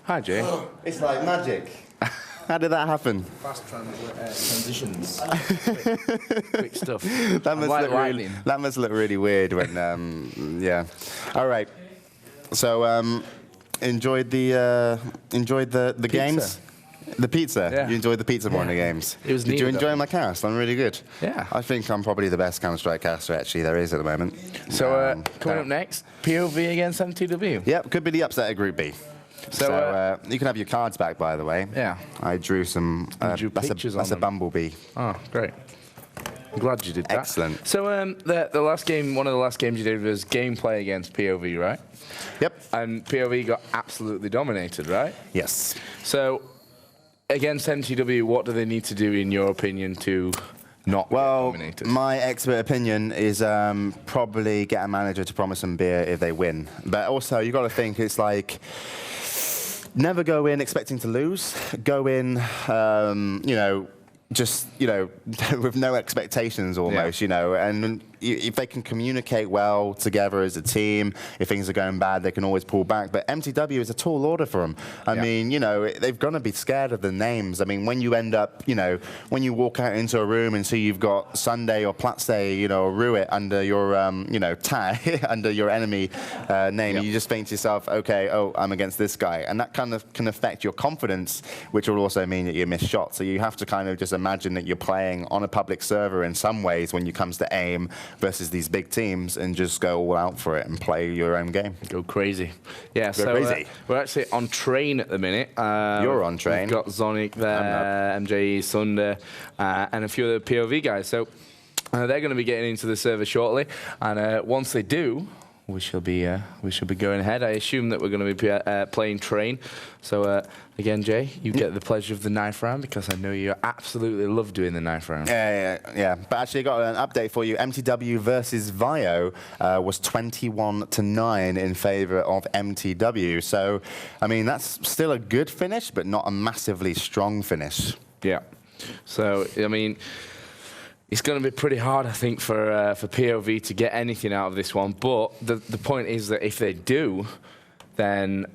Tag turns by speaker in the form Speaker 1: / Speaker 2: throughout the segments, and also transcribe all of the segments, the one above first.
Speaker 1: Hi, Jay.
Speaker 2: It's like magic. How did that happen?
Speaker 1: Fast transitions. Quick stuff.
Speaker 2: That must look really weird when, yeah. All right. So, enjoyed the games? The pizza.
Speaker 1: Yeah.
Speaker 2: You enjoyed the pizza more than the games.
Speaker 1: It was
Speaker 2: Did
Speaker 1: neat,
Speaker 2: you enjoy
Speaker 1: though.
Speaker 2: my cast? I'm really good.
Speaker 1: Yeah.
Speaker 2: I think I'm probably the best Counter-Strike caster actually there is at the moment.
Speaker 1: So, coming up next, PoV against mTw.
Speaker 2: Yep, could be the upset of Group B. So you can have your cards back, by the way.
Speaker 1: Yeah.
Speaker 2: I drew some.
Speaker 1: Drew pictures on
Speaker 2: that's a
Speaker 1: them.
Speaker 2: bumblebee.
Speaker 1: Oh, great. I'm glad you did that.
Speaker 2: Excellent.
Speaker 1: So the last game, one of the last games you did was gameplay against PoV, right?
Speaker 2: Yep.
Speaker 1: And PoV got absolutely dominated, right?
Speaker 2: Yes.
Speaker 1: So against mTw, what do they need to do, in your opinion, to not get dominated?
Speaker 2: My expert opinion is probably get a manager to promise them beer if they win. But also, you got to think it's like, never go in expecting to lose. Go in, just, with no expectations almost, and if they can communicate well together as a team, if things are going bad, they can always pull back. But mTw is a tall order for them. I mean, they've got to be scared of the names. I mean, when you end up, when you walk out into a room and see you've got Sunday or Platse, or Ruit under your, tag, under your enemy name, you just think to yourself, okay, I'm against this guy. And that kind of can affect your confidence, which will also mean that you miss shots. So you have to kind of just imagine that you're playing on a public server in some ways when it comes to aim versus these big teams, and just go all out for it and play your own game.
Speaker 1: Go crazy. Yeah,
Speaker 2: go crazy.
Speaker 1: We're actually on train at the minute.
Speaker 2: You're on train.
Speaker 1: We've got Zonic there, MJE, Sunder, and a few of the PoV guys. So they're going to be getting into the server shortly, and once they do, we shall be going ahead. I assume that we're going to be playing train. So again, Jay, you get the pleasure of the knife round, because I know you absolutely love doing the knife round.
Speaker 2: Yeah. But actually, I got an update for you. mTw versus Vio was 21-9 in favor of mTw. So, I mean, that's still a good finish, but not a massively strong finish.
Speaker 1: Yeah. So, I mean, it's going to be pretty hard, I think, for PoV to get anything out of this one. But the point is that if they do, then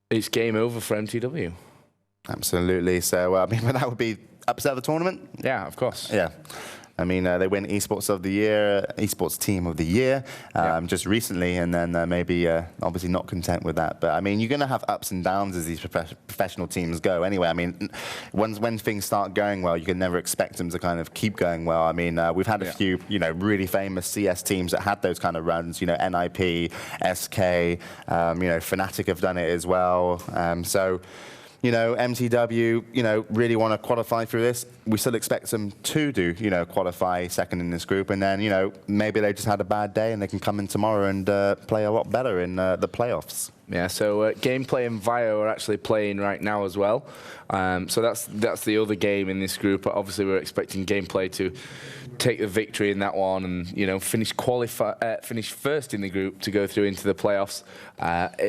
Speaker 1: it's game over for mTw.
Speaker 2: Absolutely. So, I mean, that would be upset of the tournament?
Speaker 1: Yeah, of course.
Speaker 2: Yeah. I mean, they win Esports of the Year, Esports Team of the Year, just recently, and then maybe obviously not content with that. But I mean, you're going to have ups and downs as these professional teams go. Anyway, I mean, when things start going well, you can never expect them to kind of keep going well. I mean, we've had a few, really famous CS teams that had those kind of runs. NIP, SK, Fnatic have done it as well. So. mTw, really want to qualify through this. We still expect them to do, qualify second in this group. And then, maybe they just had a bad day and they can come in tomorrow and play a lot better in the playoffs.
Speaker 1: Yeah, so Gameplay and Vio are actually playing right now as well. So that's the other game in this group. Obviously, we're expecting Gameplay to take the victory in that one and finish first in the group to go through into the playoffs.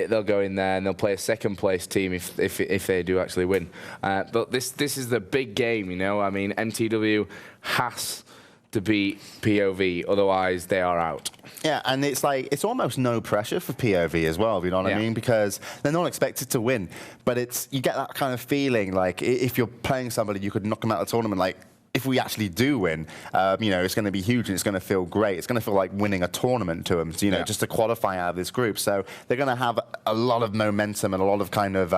Speaker 1: They'll go in there and they'll play a second place team if they do actually win. But this is the big game, I mean, mTw has to beat PoV, otherwise they are out.
Speaker 2: Yeah, and it's like, it's almost no pressure for PoV as well, you know what I mean? Because they're not expected to win, but you get that kind of feeling like if you're playing somebody, you could knock them out of the tournament, like, if we actually do win, it's going to be huge and it's going to feel great. It's going to feel like winning a tournament to them, just to qualify out of this group. So they're going to have a lot of momentum and a lot of kind of,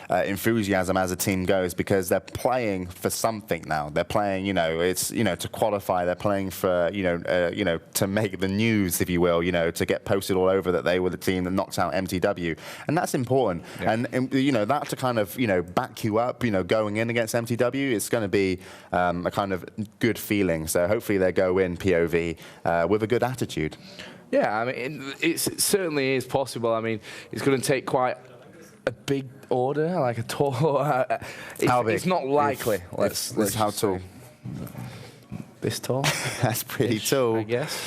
Speaker 2: enthusiasm as a team goes, because they're playing for something now. They're playing, it's, to qualify. They're playing for, to make the news, if you will, to get posted all over that they were the team that knocked out mTw. And that's important. Yeah. And that to kind of, back you up, going in against mTw, it's going to be a kind of good feeling. So hopefully they go in PoV with a good attitude.
Speaker 1: Yeah, I mean, it certainly is possible. I mean, it's going to take quite a big order, like a tall.
Speaker 2: How big?
Speaker 1: It's not likely. Let's
Speaker 2: how tall?
Speaker 1: This tall?
Speaker 2: That's pretty tall,
Speaker 1: I guess.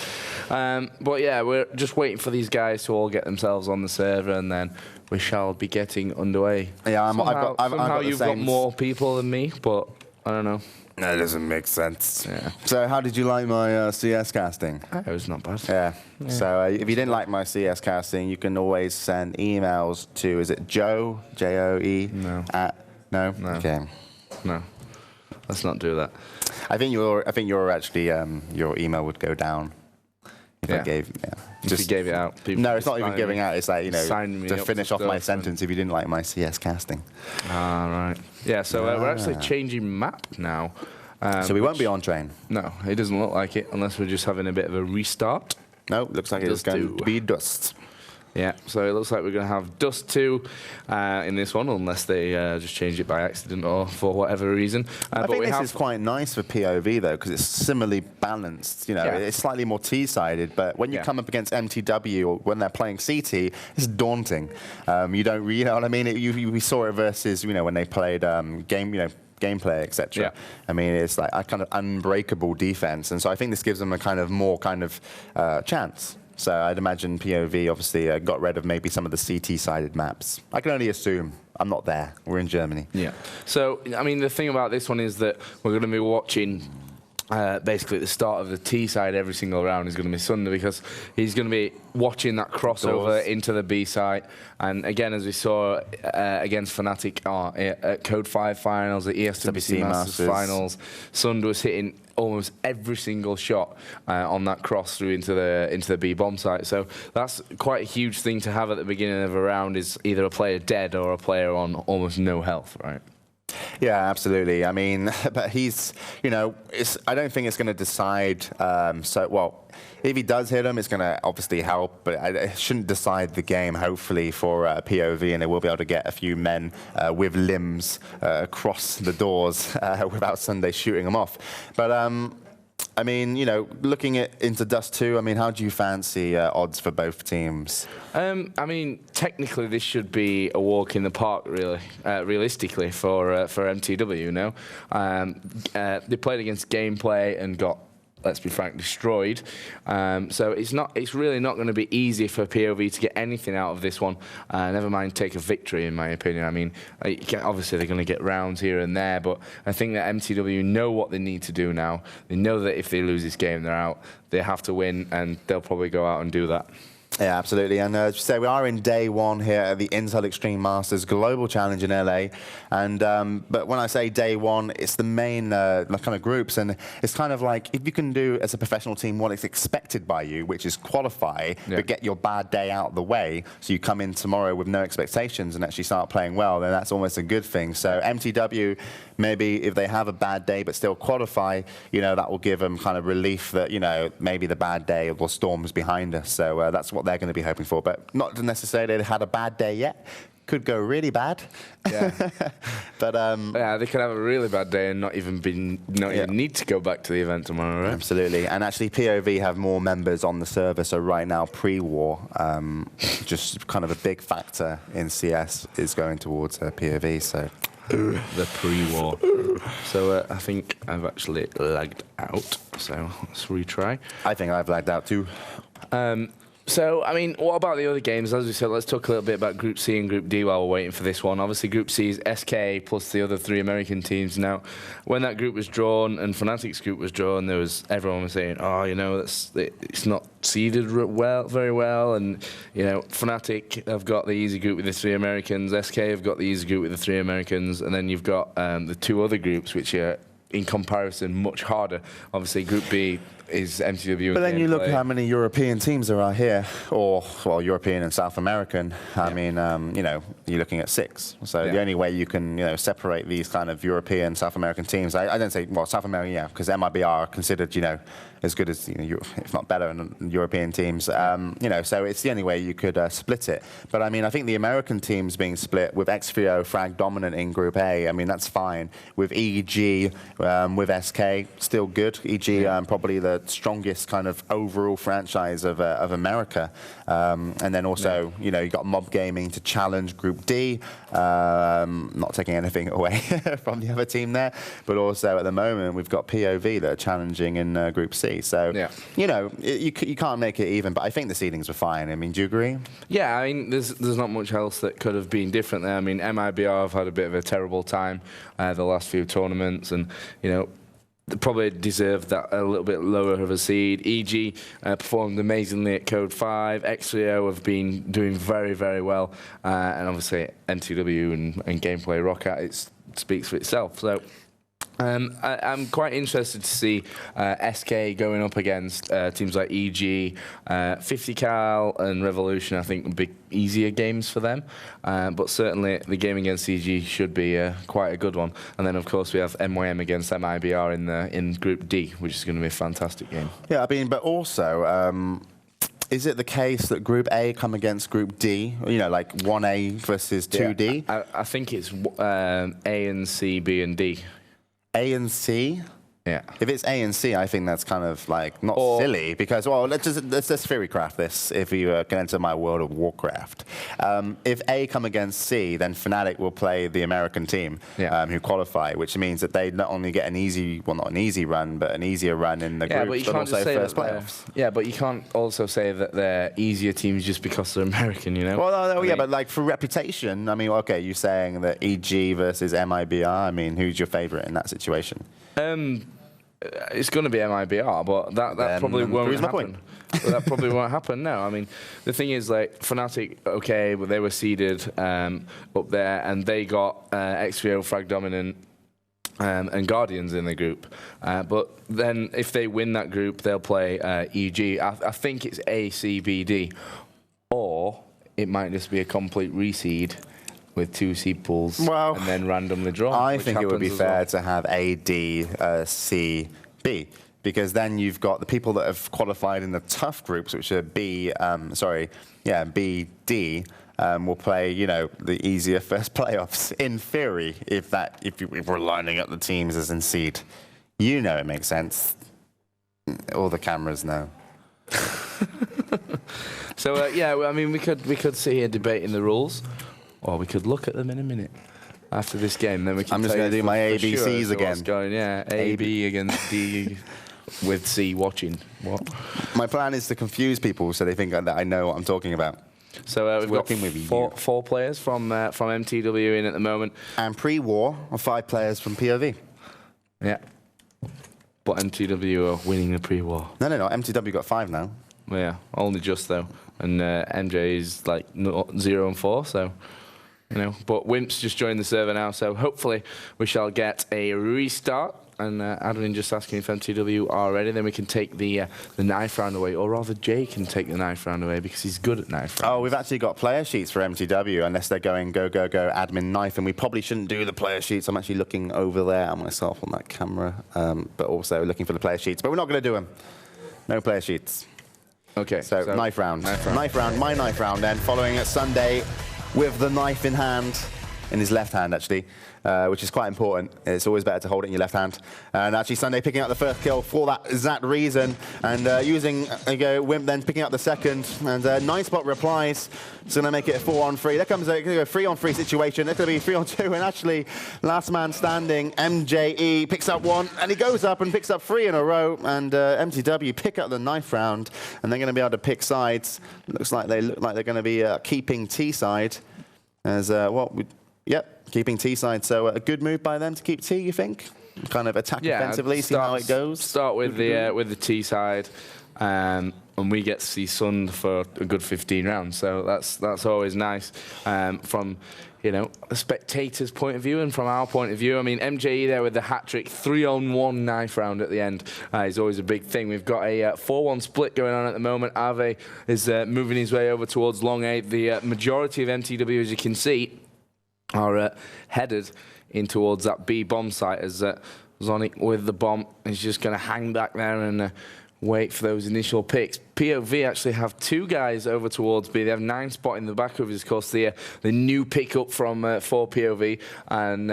Speaker 1: But yeah, we're just waiting for these guys to all get themselves on the server, and then we shall be getting underway.
Speaker 2: Yeah,
Speaker 1: somehow you've got more people than me, but I don't know.
Speaker 2: That doesn't make sense.
Speaker 1: Yeah.
Speaker 2: So how did you like my CS casting?
Speaker 1: It was not bad.
Speaker 2: Yeah. So if you didn't like my CS casting, you can always send emails to, is it Joe, J-O-E?
Speaker 1: No.
Speaker 2: No?
Speaker 1: No.
Speaker 2: Okay.
Speaker 1: No. Let's not do that.
Speaker 2: I think you're actually, your email would go down if I gave,
Speaker 1: If you gave it out.
Speaker 2: No, it's not even giving out. It's like, to
Speaker 1: up
Speaker 2: finish
Speaker 1: to
Speaker 2: off my
Speaker 1: stuff
Speaker 2: sentence if you didn't like my CS casting.
Speaker 1: Ah, right. Yeah, so we're actually changing map now.
Speaker 2: So we won't be on train.
Speaker 1: No, it doesn't look like it, unless we're just having a bit of a restart.
Speaker 2: No, looks like it's going to be Dust.
Speaker 1: Yeah, so it looks like we're going to have Dust 2 in this one, unless they just change it by accident or for whatever reason.
Speaker 2: I think this is quite nice for POV, though, because it's similarly balanced. It's slightly more T-sided, but when you come up against mTw or when they're playing CT, it's daunting. You don't really, you know what I mean? We saw it versus, when they played gameplay, etc.
Speaker 1: Yeah.
Speaker 2: I mean, it's like a kind of unbreakable defense, and so I think this gives them a kind of more chance. So I'd imagine POV obviously got rid of maybe some of the CT-sided maps. I can only assume. I'm not there. We're in Germany.
Speaker 1: Yeah. So, I mean, the thing about this one is that we're going to be watching basically at the start of the T side every single round is going to be Sunder, because he's going to be watching that crossover into the B side. And again, as we saw against Fnatic at Code 5 finals, at ESWC Masters finals, Sunder was hitting almost every single shot on that cross through into the B bomb site. So that's quite a huge thing to have at the beginning of a round, is either a player dead or a player on almost no health, right?
Speaker 2: Yeah, absolutely. I mean, but he's, I don't think it's going to decide. If he does hit him, it's going to obviously help, but it shouldn't decide the game, hopefully, for POV, and they will be able to get a few men with limbs across the doors without Sunday shooting them off. But, I mean, looking into Dust 2, I mean, how do you fancy odds for both teams?
Speaker 1: I mean, technically, this should be a walk in the park, really, realistically, for mTw, they played against Gameplay and got, let's be frank, destroyed. So it's really not going to be easy for POV to get anything out of this one. Never mind take a victory, in my opinion. I mean, obviously they're going to get rounds here and there, but I think that mTw know what they need to do now. They know that if they lose this game, they're out. They have to win, and they'll probably go out and do that.
Speaker 2: Yeah, absolutely. And as you say, we are in day one here at the Intel Extreme Masters Global Challenge in LA. And but when I say day one, it's the main kind of groups, and it's kind of like if you can do as a professional team what is expected by you, which is qualify, but get your bad day out of the way, so you come in tomorrow with no expectations and actually start playing well, then that's almost a good thing. So mTw, maybe if they have a bad day but still qualify, that will give them kind of relief that maybe the bad day or storm's behind us. So that's what they're going to be hoping for, but not necessarily they had a bad day yet. Could go really bad. Yeah. But
Speaker 1: yeah, they could have a really bad day and not even need to go back to the event tomorrow, right?
Speaker 2: Absolutely. And actually POV have more members on the server, so right now pre-war, just kind of a big factor in CS is going towards POV. So
Speaker 1: the pre-war. So I think I've actually lagged out. So let's retry.
Speaker 2: I think I've lagged out too.
Speaker 1: So, I mean, what about the other games? As we said, let's talk a little bit about Group C and Group D while we're waiting for this one. Obviously, Group C is SK plus the other 3 American teams. Now, when that group was drawn and Fnatic's group was drawn, everyone was saying, it's not seeded very well. And, Fnatic have got the easy group with the 3 Americans. SK have got the easy group with the 3 Americans. And then you've got the 2 other groups, which are, in comparison, much harder. Obviously, Group B is mTw.
Speaker 2: But then you look at how many European teams there are here, or European and South American. I mean, you're looking at 6. So the only way you can, separate these kind of European, South American teams, I don't say, South American, because MIBR are considered, as good as, if not better than European teams. So it's the only way you could split it. But I mean, I think the American teams being split with X3O Frag dominant in Group A, I mean, that's fine. With EG with SK, still good. EG, probably the strongest kind of overall franchise of America. And then also, you know, you got Mob Gaming to challenge Group D, not taking anything away from the other team there, but also at the moment we've got PoV that are challenging in Group C. So, you know, you can't make it even, but I think the seedings were fine. I mean, do you agree?
Speaker 1: Yeah, I mean, there's not much else that could have been different there. I mean, MIBR have had a bit of a terrible time the last few tournaments, and, you know, they probably deserved that a little bit lower of a seed. EG performed amazingly at Code 5. X3O have been doing very, very well. And obviously, mTw and Gameplay Roccat, it speaks for itself. So I'm quite interested to see SK going up against teams like EG, 50 Cal and Revolution. I think would be easier games for them, but certainly the game against EG should be quite a good one. And then of course we have MYM against MIBR in Group D, which is going to be a fantastic game. Yeah,
Speaker 2: I mean, but also. Is it the case that Group A come against Group D? You know, like 1A versus 2D?
Speaker 1: Yeah, I think it's A and C, B and D.
Speaker 2: A and C?
Speaker 1: Yeah.
Speaker 2: If it's A and C, I think that's kind of like not silly because, well, let's theorycraft this if you can enter my World of Warcraft. If A come against C, then Fnatic will play the American team who qualify, which means that they not only get an easy, well, not an easy run, but an easier run in the groups, but also first playoffs.
Speaker 1: Yeah, but you can't also say that they're easier teams just because they're American, you know?
Speaker 2: Well, no, yeah, but like for reputation, I mean, okay, you're saying that EG versus MIBR, I mean, who's your favorite in that situation?
Speaker 1: It's going to be MIBR, but that probably won't happen. That probably won't happen. No, I mean the thing is, like Fnatic, okay, but they were seeded up there, and they got X3O, Frag Dominant, and Guardians in the group. But then if they win that group, they'll play EG. I think it's A, C, B, D, or it might just be a complete reseed with 2 seed pools and then randomly draw.
Speaker 2: I think it would be fair to have A, D, C, B, because then you've got the people that have qualified in the tough groups, which are B, B, D, will play, you know, the easier first playoffs. In theory, if we're lining up the teams as in seed, you know, it makes sense. All the cameras know.
Speaker 1: So yeah, I mean, we could sit here debating the rules. Or we could look at them in a minute after this game. Then we can.
Speaker 2: I'm just going to do my ABCs again.
Speaker 1: Going, yeah, A, B against D with C watching. What?
Speaker 2: My plan is to confuse people so they think that I know what I'm talking about.
Speaker 1: So we've got four players from mTw in at the moment.
Speaker 2: And pre-war, 5 players from PoV.
Speaker 1: Yeah. But mTw are winning the pre-war.
Speaker 2: No. mTw got 5 now.
Speaker 1: Well, yeah, only just though. And MJ is like 0 and 4, so. You know, but Wimp's just joined the server now, so hopefully we shall get a restart. And Adrian just asking if mTw are ready, then we can take the knife round away, or rather Jay can take the knife round away because he's good at knife round.
Speaker 2: Oh, we've actually got player sheets for mTw, unless they're going go admin knife, and we probably shouldn't do the player sheets. I'm actually looking over there at myself on that camera, but also looking for the player sheets. But we're not going to do them. No player sheets.
Speaker 1: Okay.
Speaker 2: So knife round. My knife round then, following at Sunday with the knife in hand, in his left hand actually, which is quite important. It's always better to hold it in your left hand. And actually Sunday picking up the first kill for that exact reason, and using Wimp then picking up the second, and 9spot replies. It's going to make it a 4-on-3. There comes a 3-on-3 situation. It's going to be 3-on-2, and actually last man standing, MJE picks up 1, and he goes up and picks up 3 in a row, and mTw pick up the knife round, and they're going to be able to pick sides. Looks like they're going to be keeping T side, as keeping T side. So a good move by them to keep T, you think? Kind of attack offensively, see how it goes.
Speaker 1: Start with the T side, and we get to see Sun for a good 15 rounds. So that's always nice from, you know, a spectator's point of view, and from our point of view. I mean, MJE there with the hat-trick 3-on-1 knife round at the end is always a big thing. We've got a 4-1 split going on at the moment. Ave is moving his way over towards long A. The majority of mTw, as you can see, are headed in towards that B bomb site, as Zonic with the bomb is just going to hang back there and wait for those initial picks. PoV actually have 2 guys over towards B. They have 9 spot in the back of his course, the new pickup from for PoV, and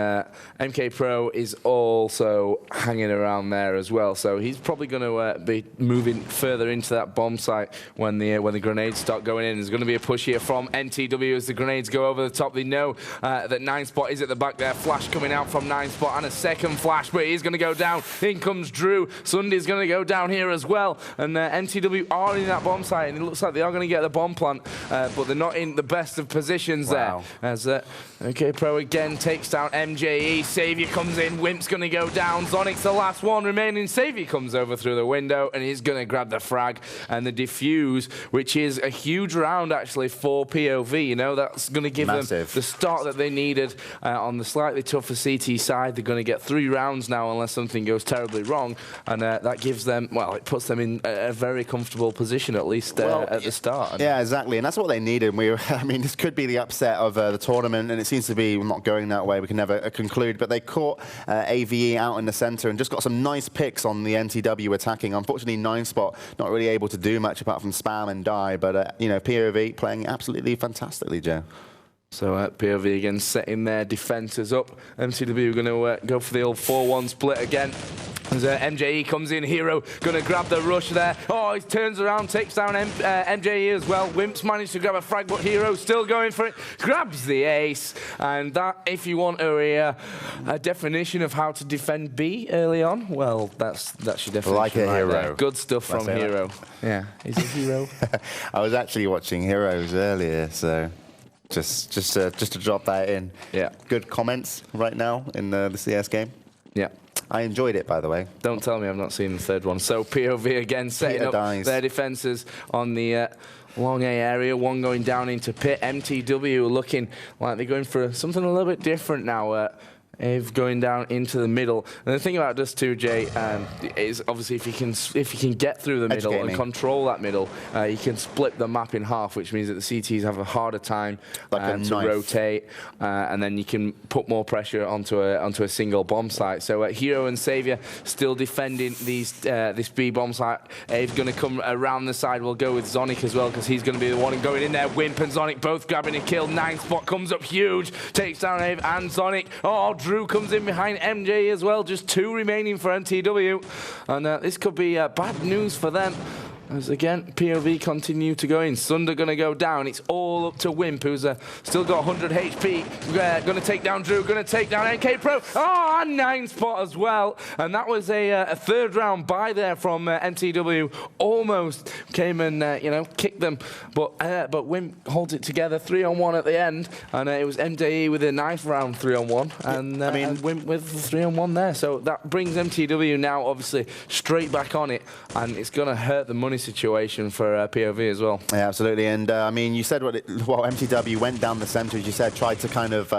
Speaker 1: MK Pro is also hanging around there as well. So he's probably going to be moving further into that bomb site when the grenades start going in. There's going to be a push here from mTw as the grenades go over the top. They know that 9 spot is at the back there. Flash coming out from 9 spot and a second flash, but he's going to go down. In comes Drew. Sunday's going to go down here as well, and mTw are in that bomb site, and it looks like they are going to get the bomb plant, but they're not in the best of positions there. As MK Pro again takes down MJE. Savior comes in. Wimp's going to go down. Zonic's the last one remaining. Savior comes over through the window, and he's going to grab the frag and the defuse, which is a huge round actually for PoV. You know, that's going to give them the start that they needed on the slightly tougher CT side. They're going to get 3 rounds now unless something goes terribly wrong, and that gives them, well, it puts them in a very comfortable position at least at the start.
Speaker 2: Yeah, exactly, and that's what they needed. I mean, this could be the upset of the tournament, and it seems to be not going that way. We can never conclude, but they caught AVE out in the center and just got some nice picks on the mTw attacking. Unfortunately, 9 spot not really able to do much apart from spam and die, but you know, PoV playing absolutely fantastically, Joe.
Speaker 1: So PoV again setting their defences up. mTw are going to go for the old 4-1 split again. As MJE comes in, Hero going to grab the rush there. Oh, he turns around, takes down MJE as well. Wimp's managed to grab a frag, but Hero still going for it. Grabs the ace. And that, if you want a definition of how to defend B early on, well, that's your definition.
Speaker 2: Like a hero.
Speaker 1: There. Good stuff from Hero. Yeah, he's a hero.
Speaker 2: I was actually watching Heroes earlier, so just to drop that in. Yeah. Good comments right now in the CS game.
Speaker 1: Yeah.
Speaker 2: I enjoyed it, by the way.
Speaker 1: Don't tell me I've not seen the 3rd one. So PoV again setting up their defences on the long A area. One going down into pit. mTw looking like they're going for something a little bit different now. Ave going down into the middle. And the thing about this too, Jay, is obviously if you can get through the middle and control that middle, you can split the map in half, which means that the CTs have a harder time to rotate, and then you can put more pressure onto a single bomb site. So Hero and Savior still defending this B bomb site. Ave's going to come around the side. We'll go with Zonic as well, because he's going to be the one going in there. Wimp and Zonic both grabbing a kill. 9 spot comes up huge, takes down Ave and Zonic. Oh, Drew comes in behind MJ as well. Just 2 remaining for mTw. And this could be bad news for them. As again, PoV continue to go in. Sunder going to go down. It's all up to Wimp, who's still got 100 HP. Going to take down Drew. Going to take down MK Pro. Oh, and 9 spot as well. And that was a 3rd round buy there from mTw. Almost came and kicked them, but Wimp holds it together. 3-on-1 at the end, and it was MJE with a 9th round 3-on-1, and and Wimp with the 3-on-1 there. So that brings mTw now obviously straight back on it, and it's going to hurt the money situation for PoV as well. Yeah,
Speaker 2: absolutely. And I mean, you said mTw went down the center, as you said, tried to kind of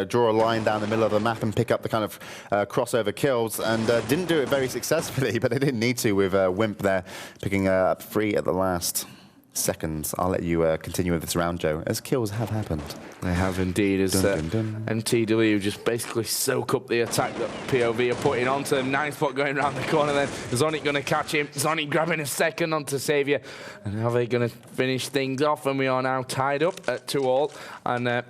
Speaker 2: draw a line down the middle of the map and pick up the kind of crossover kills, and didn't do it very successfully, but they didn't need to with Wimp there picking up 3 at the last seconds. I'll let you continue with this round, Joe, as kills have happened.
Speaker 1: They have indeed, as mTw just basically soak up the attack that PoV are putting onto them. 9 spot going around the corner then. Zonic going to catch him. Zonic grabbing a second onto Savior. And how are they going to finish things off? And we are now tied up at 2-all. And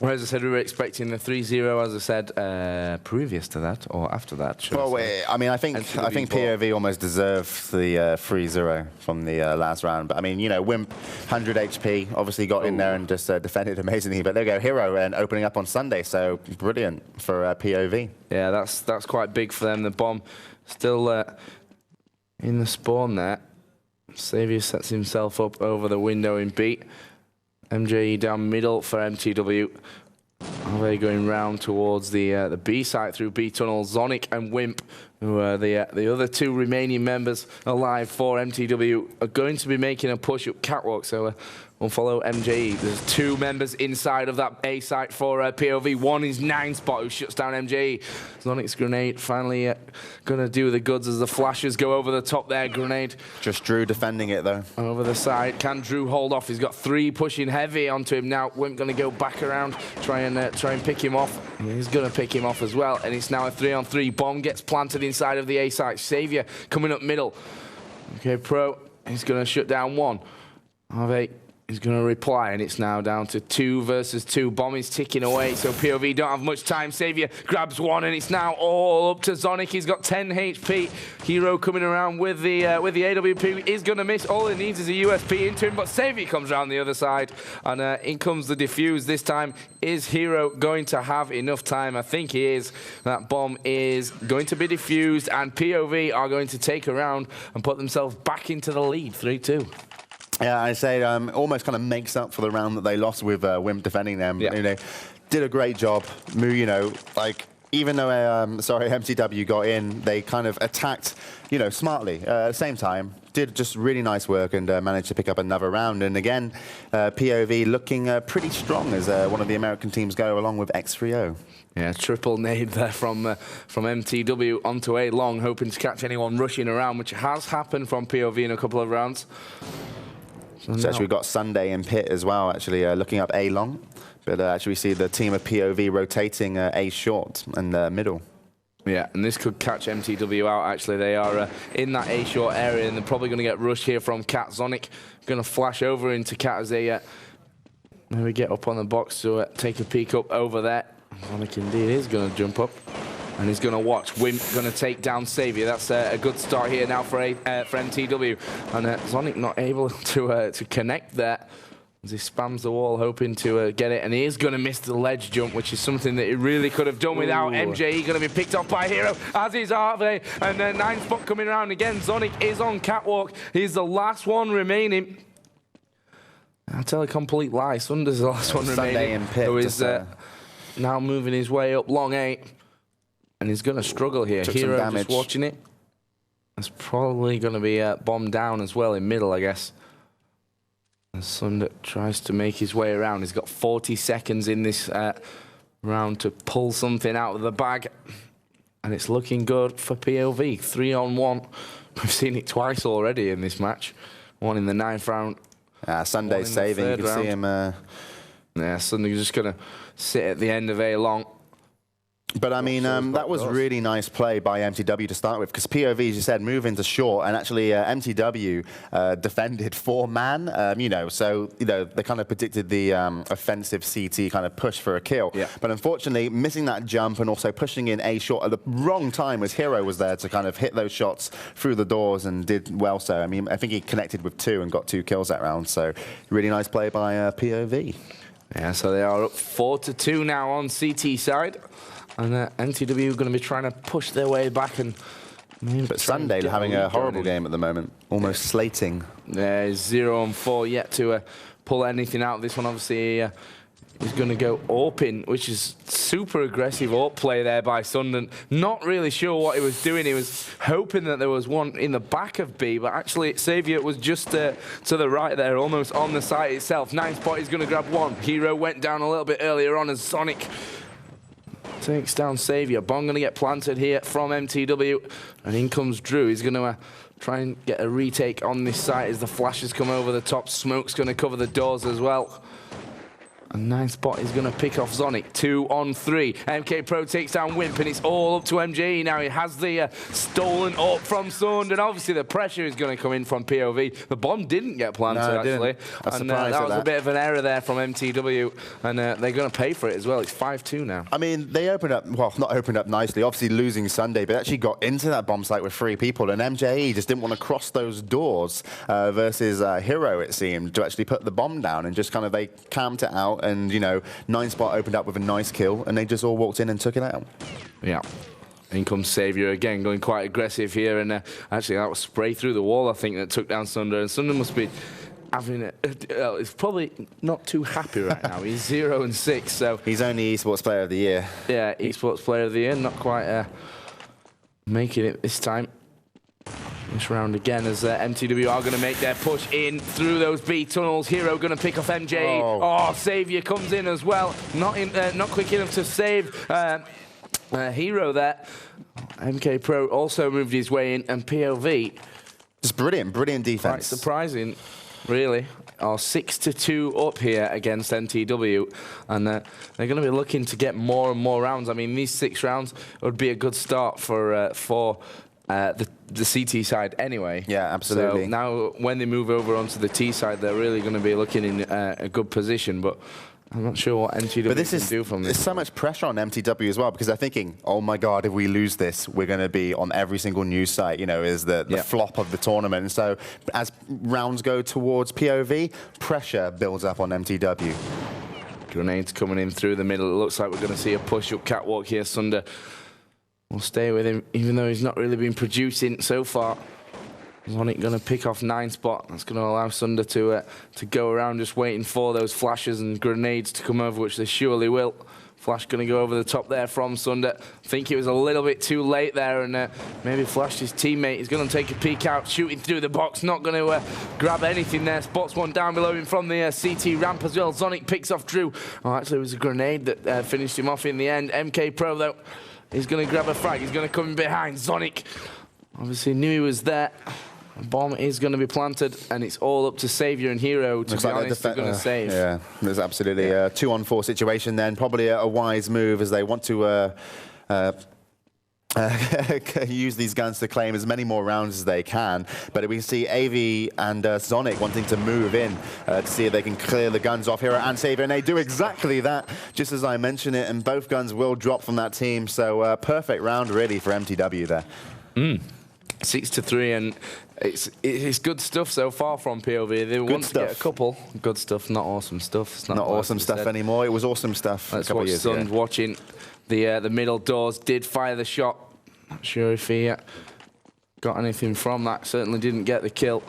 Speaker 1: as I said, we were expecting the 3-0, as I said, previous to that, or after that.
Speaker 2: Well, I mean, I think PoV almost deserved the 3-0 from the last round. But I mean, Wimp, 100 HP, obviously got in there and just defended amazingly. But there you go, Hero, and opening up on Sunday, so brilliant for PoV.
Speaker 1: Yeah, that's quite big for them. The bomb still in the spawn there. Savior sets himself up over the window in B. MJE down middle for mTw. Are they going round towards the B site through B tunnel? Zonic and Wimp, who are the other 2 remaining members alive for mTw, are going to be making a push up catwalk. So we'll follow MJE. There's 2 members inside of that A site for PoV. One is 9 spot, who shuts down MJE. Zonic's grenade finally going to do the goods as the flashes go over the top there. Grenade.
Speaker 2: Just Drew defending it, though.
Speaker 1: Over the side. Can Drew hold off? He's got 3 pushing heavy onto him now. Wimp going to go back around, try and pick him off. He's going to pick him off as well. And it's now a 3-on-3. Bomb gets planted inside of the A site. Savior coming up middle. Okay, Pro He's going to shut down one. Harvey is going to reply, and it's now down to 2 versus 2. Bomb is ticking away, so POV don't have much time. Savior grabs one, and it's now all up to Zonic. He's got 10 HP. Hero coming around with the AWP is going to miss. All he needs is a USP into him, but Savior comes around the other side, and in comes the defuse. This time, is Hero going to have enough time? I think he is. That bomb is going to be defused, and POV are going to take a round and put themselves back into the lead, 3-2.
Speaker 2: Yeah, I say almost kind of makes up for the round that they lost with Wimp defending them.
Speaker 1: Yeah.
Speaker 2: You know, did a great job. You know, like even though mTw got in, they kind of attacked, you know, smartly. At the same time, did just really nice work and managed to pick up another round. And again, POV looking pretty strong as one of the American teams go along with X3O.
Speaker 1: Yeah, triple nade there from mTw onto A long, hoping to catch anyone rushing around, which has happened from POV in a couple of rounds.
Speaker 2: So actually we've got Sunday and Pit as well, actually looking up A long. But actually we see the team of POV rotating A short and middle.
Speaker 1: Yeah, and this could catch mTw out, actually. They are in that A short area, and they're probably going to get rushed here from Cat. Zonic going to flash over into Cat as they maybe get up on the box to take a peek up over there. Zonic indeed is going to jump up. And he's going to watch Wimp going to take down Savior. That's a good start here now for mTw. And Zonic not able to connect there as he spams the wall, hoping to get it. And he is going to miss the ledge jump, which is something that he really could have done without. MJE going to be picked off by Hero, as is Harvey. And then 9 spot coming around again. Zonic is on catwalk. He's the last one remaining. I'll tell a complete lie. Sunder's the last one remaining. Who is now moving his way up long 8. And he's going to struggle here. Hero just watching it. It's probably going to be bombed down as well in middle, I guess. As Sunder tries to make his way around. He's got 40 seconds in this round to pull something out of the bag. And it's looking good for POV. 3-on-1. We've seen it twice already in this match. One in the 9th round.
Speaker 2: Sunday's saving. You can see him.
Speaker 1: Yeah, Sunday's just going to sit at the end of A long.
Speaker 2: But I mean, that was really nice play by mTw to start with, because POV, as you said, move into short, and actually mTw defended 4-man, you know, so, you know, they kind of predicted the offensive CT kind of push for a kill. Yeah. But unfortunately, missing that jump and also pushing in A short at the wrong time as Hero was there to kind of hit those shots through the doors and did well so. I mean, I think he connected with 2 and got 2 kills that round, so really nice play by POV.
Speaker 1: Yeah, so they are up 4-2 now on CT side. And mTw are going to be trying to push their way back. But
Speaker 2: Sunday having a horrible game at the moment, almost slating.
Speaker 1: Yeah, 0-4 yet to pull anything out. This one obviously is going to go AWP, which is super aggressive AWP play there by Sundan. Not really sure what he was doing. He was hoping that there was one in the back of B, but actually Savior was just to the right there, almost on the site itself. 9 spot is going to grab one. Hero went down a little bit earlier on as Sonic takes down Savior. Bomb going to get planted here from mTw. And in comes Drew. He's going to try and get a retake on this site as the flashes come over the top. Smoke's going to cover the doors as well. And 9 spot is going to pick off Zonic. 2-on-3. MK Pro takes down Wimp, and it's all up to MJE now. He has the stolen up from Sund, and obviously the pressure is going to come in from POV. The bomb didn't get planted, actually. And that was a bit of an error there from mTw, and they're going to pay for it as well. It's 5-2 now. I
Speaker 2: mean, they opened up, well, not opened up nicely, obviously losing Sunday, but actually got into that bomb site with 3 people, and MJE just didn't want to cross those doors versus Hero, it seemed, to actually put the bomb down, and just kind of they camped it out. And, you know, 9 spot opened up with a nice kill, and they just all walked in and took it out. Yeah.
Speaker 1: In comes Savior again, going quite aggressive here. And actually, that was spray through the wall, I think, that took down Sunder. And Sunder must be having he's probably not too happy right now. He's 0-6, so...
Speaker 2: He's only esports player of the year.
Speaker 1: Yeah, esports player of the year. Not quite making it this time. This round again as mTw are going to make their push in through those B tunnels. Hero going to pick off MJE. Oh, Savior comes in as well. Not quick enough to save Hero there. MK Pro also moved his way in, and POV.
Speaker 2: Just brilliant defense.
Speaker 1: Quite surprising, really. Are 6-2 up here against mTw, and they're going to be looking to get more and more rounds. I mean, these 6 rounds would be a good start for the CT side anyway.
Speaker 2: Yeah, absolutely.
Speaker 1: So now when they move over onto the T side, they're really going to be looking in a good position. But I'm not sure what MTW can do from this.
Speaker 2: There's so much pressure on MTW as well, because they're thinking, oh my God, if we lose this, we're going to be on every single news site, you know, is the flop of the tournament. And so as rounds go towards POV, pressure builds up on MTW.
Speaker 1: Grenades coming in through the middle. It looks like we're going to see a push-up catwalk here. Sunder will stay with him, even though he's not really been producing so far. Zonic going to pick off 9 spot. That's going to allow Sunder to go around just waiting for those flashes and grenades to come over, which they surely will. Flash going to go over the top there from Sunder. I think it was a little bit too late there, and maybe flashed his teammate. He's going to take a peek out, shooting through the box, not going to grab anything there. Spots one down below him from the CT ramp as well. Zonic picks off Drew. Oh, actually, it was a grenade that finished him off in the end. MK Pro, though, is going to grab a frag. He's going to come in behind. Zonic obviously knew he was there. A bomb is going to be planted, and it's all up to Savior and Hero, to be honest, they're going to save.
Speaker 2: Yeah, there's absolutely a 2-on-4 situation then. Probably a wise move, as they want to use these guns to claim as many more rounds as they can. But we see AV and Zonic wanting to move in to see if they can clear the guns off Hero and Savior, and they do exactly that, just as I mentioned it, and both guns will drop from that team. So perfect round, really, for MTW there.
Speaker 1: 6-3, and it's good stuff so far from POV. They want to get a couple. Good stuff, not awesome stuff. It's
Speaker 2: not awesome stuff anymore. It was awesome stuff a couple of years ago.
Speaker 1: Sun's watching the middle doors. Did fire the shot. Not sure if he got anything from that. Certainly didn't get the kill.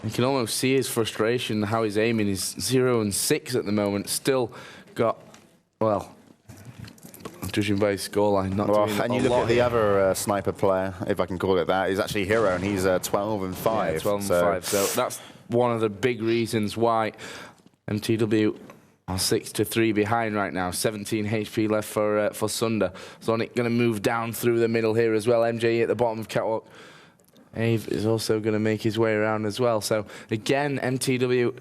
Speaker 1: You can almost see his frustration, how he's aiming. He's 0 and 6 at the moment. Still got, well, judging by his scoreline, not doing
Speaker 2: and you look at the other sniper player, if I can call it that, he's actually Hero, and he's 12 and 5.
Speaker 1: Yeah, 12 and 5. So that's one of the big reasons why MTW are 6-3 behind right now. 17 HP left for Sunder. Zonic going to move down through the middle here as well. MJ at the bottom of catwalk. Ave is also going to make his way around as well. So again, MTW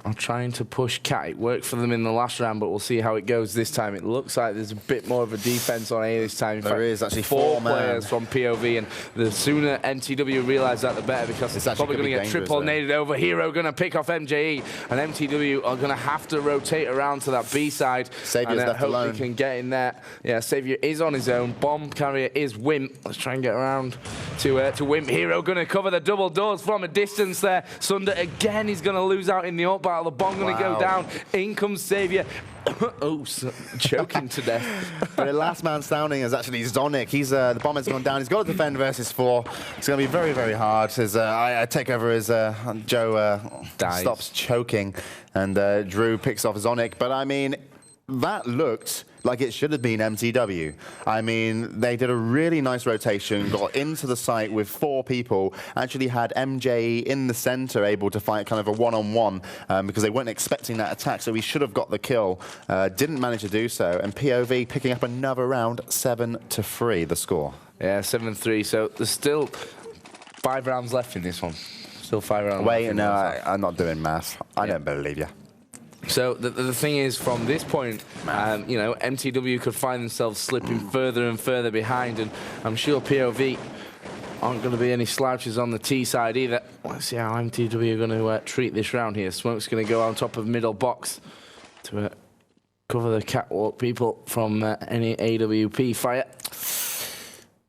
Speaker 1: are trying to push Cat. It worked for them in the last round, but we'll see how it goes this time. It looks like there's a bit more of a defense on A this time. In
Speaker 2: there is actually
Speaker 1: 4 players from POV, and the sooner MTW realise that, the better, because it's probably going to get triple naded over. Hero going to pick off MJE, and MTW are going to have to rotate around to that B side.
Speaker 2: Saviour's
Speaker 1: and
Speaker 2: left
Speaker 1: hope
Speaker 2: alone.
Speaker 1: They can get in there. Yeah, Savior is on his own. Bomb carrier is Wimp. Let's try and get around to Wimp. Hero going to cover the double doors from a distance there. Sunder again, he's going to lose out in the up battle. The bomb going to go down. In comes Savior. Oh, choking to death.
Speaker 2: But the last man standing is actually Zonic. He's the bomber's gone down. He's got to defend versus 4. It's going to be very, very hard. As I take over as Joe stops choking, and Drew picks off Zonic. But I mean, that looked like it should have been MTW. I mean, they did a really nice rotation, got into the site with 4 people, actually had MJ in the center able to fight kind of a one-on-one because they weren't expecting that attack, so he should have got the kill. Didn't manage to do so, and POV picking up another round, 7-3 the score.
Speaker 1: Yeah, 7-3, so there's still 5 rounds left in this one. Still 5 rounds left.
Speaker 2: Wait, no, I'm not doing math. I don't believe you.
Speaker 1: So the thing is, from this point, you know, MTW could find themselves slipping further and further behind, and I'm sure POV aren't going to be any slouches on the T side either. Let's see how MTW are going to treat this round here. Smoke's going to go on top of middle box to cover the catwalk people from any AWP fire.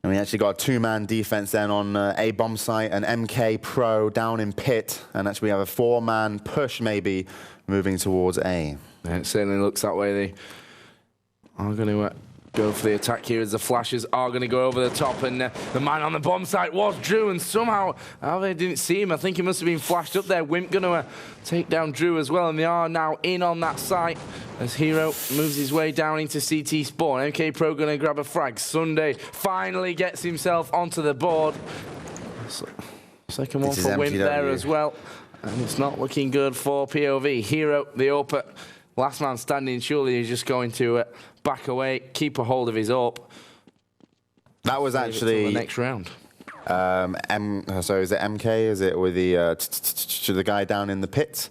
Speaker 2: And we actually got a 2-man defense then on A bomb site, and MK Pro down in pit, and actually we have a 4-man push maybe moving towards A.
Speaker 1: Yeah, it certainly looks that way. They are going to go for the attack here, as the flashes are going to go over the top, and the man on the bomb site was Drew, and somehow they didn't see him. I think he must have been flashed up there. Wimp going to take down Drew as well, and they are now in on that site as Hero moves his way down into CT spawn. MK Pro going to grab a frag. Sunday finally gets himself onto the board. Second one for Wimp there as well. And it's not looking good for POV. Hero, the AWP, last man standing. Surely he's just going to back away, keep a hold of his AWP.
Speaker 2: That was actually
Speaker 1: the next round.
Speaker 2: So is it MK? Is it with the guy down in the pit?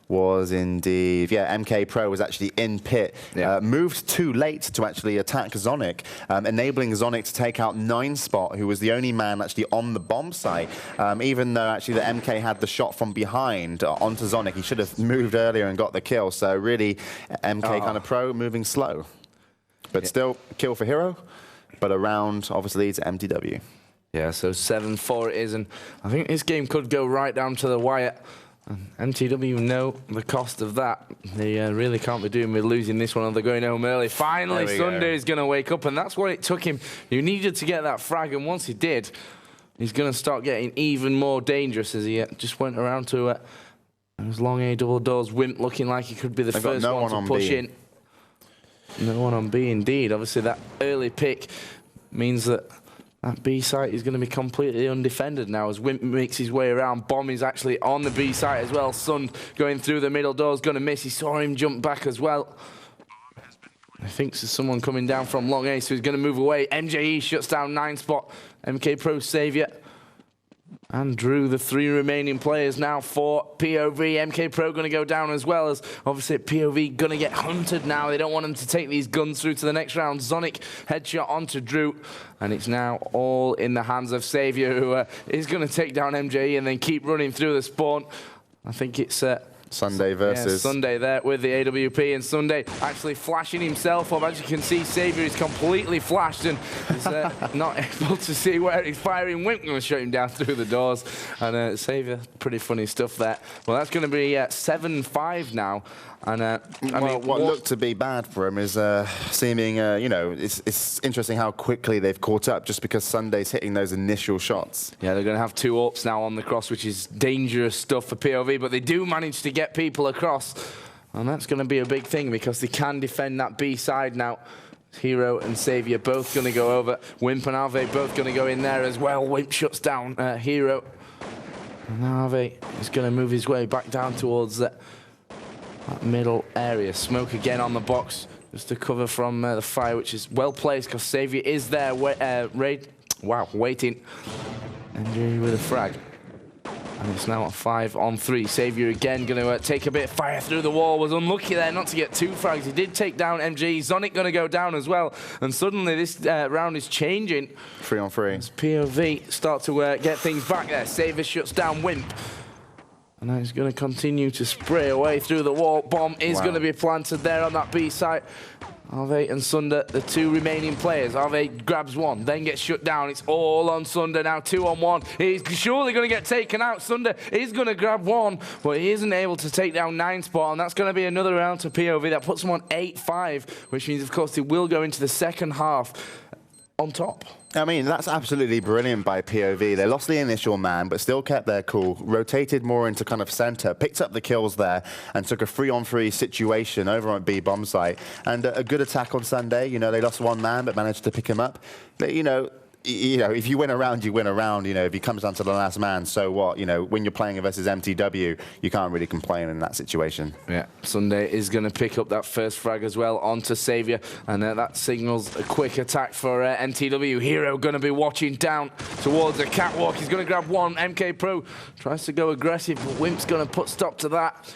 Speaker 2: was indeed, yeah, MK Pro was actually in pit, moved too late to actually attack Zonic, enabling Zonic to take out 9spot, who was the only man actually on the bomb site, even though actually the MK had the shot from behind onto Zonic. He should have moved earlier and got the kill, so really MK kind of Pro moving slow. But still, kill for Hero, but a round obviously to mTw.
Speaker 1: Yeah, so 7-4 it is, and I think this game could go right down to the wire. mTw know the cost of that. They really can't be doing with losing this one, or they're going home early. Finally, Sunday is going to wake up, and that's what it took him. He needed to get that frag, and once he did, he's going to start getting even more dangerous as he just went around to those long A double doors. Wimp looking like he could be the first one to push in. No one on B, indeed. Obviously, that early pick means that that B site is going to be completely undefended now as Wimp makes his way around. Bomb is actually on the B site as well. Sun going through the middle door is going to miss. He saw him jump back as well. I think there's someone coming down from long A, so he's going to move away. MJE shuts down 9spot. MK Pro Savior and Drew, the 3 remaining players now for POV. MK Pro going to go down as well, as obviously POV going to get hunted now. They don't want them to take these guns through to the next round. Zonic headshot onto Drew, and it's now all in the hands of Savior, who is going to take down MJE and then keep running through the spawn. I think it's
Speaker 2: Sunday versus
Speaker 1: Sunday there with the AWP, and Sunday actually flashing himself up. As you can see, Savior is completely flashed and is not able to see where he's firing. Wimp going to shut him down through the doors, and Savior, pretty funny stuff there. Well, that's going to be 7-5 now. And I mean,
Speaker 2: what looked to be bad for him is seeming, you know, it's interesting how quickly they've caught up just because Sunday's hitting those initial shots.
Speaker 1: Yeah, they're going to have 2 AWPs now on the cross, which is dangerous stuff for POV, but they do manage to get people across. And that's going to be a big thing because they can defend that B side now. Hero and Savior both going to go over. Wimp and Arve both going to go in there as well. Wimp shuts down Hero. And now Arve is going to move his way back down towards that middle area. Smoke again on the box just to cover from the fire, which is well placed because Savior is there waiting. And with a frag. And it's now a 5-on-3. Savior again going to take a bit of fire through the wall. Was unlucky there not to get 2 frags. He did take down MG. Zonic going to go down as well. And suddenly this round is changing.
Speaker 2: 3-on-3.
Speaker 1: As POV start to get things back there. Savior shuts down Wimp. And now he's going to continue to spray away through the wall. Bomb is going to be planted there on that B site. Arve and Sunder, the 2 remaining players. Arve grabs 1, then gets shut down. It's all on Sunder now, 2-on-1. He's surely going to get taken out. Sunder is going to grab 1, but he isn't able to take down 9spot, and that's going to be another round to POV. That puts them on 8-5, which means, of course, they will go into the second half on top.
Speaker 2: I mean, that's absolutely brilliant by POV. They lost the initial man, but still kept their cool, rotated more into kind of center, picked up the kills there, and took a 3-on-3 situation over on B bomb site. And a good attack on Sunday. You know, they lost 1 man, but managed to pick him up. But, you know, if you win a round, you win a round. You know, if he comes down to the last man, so what? You know, when you're playing versus mTw, you can't really complain in that situation.
Speaker 1: Yeah, Sunday is going to pick up that first frag as well onto Savior, and that signals a quick attack for mTw. Hero going to be watching down towards the catwalk. He's going to grab 1. MK Pro tries to go aggressive, but Wimp's going to put stop to that.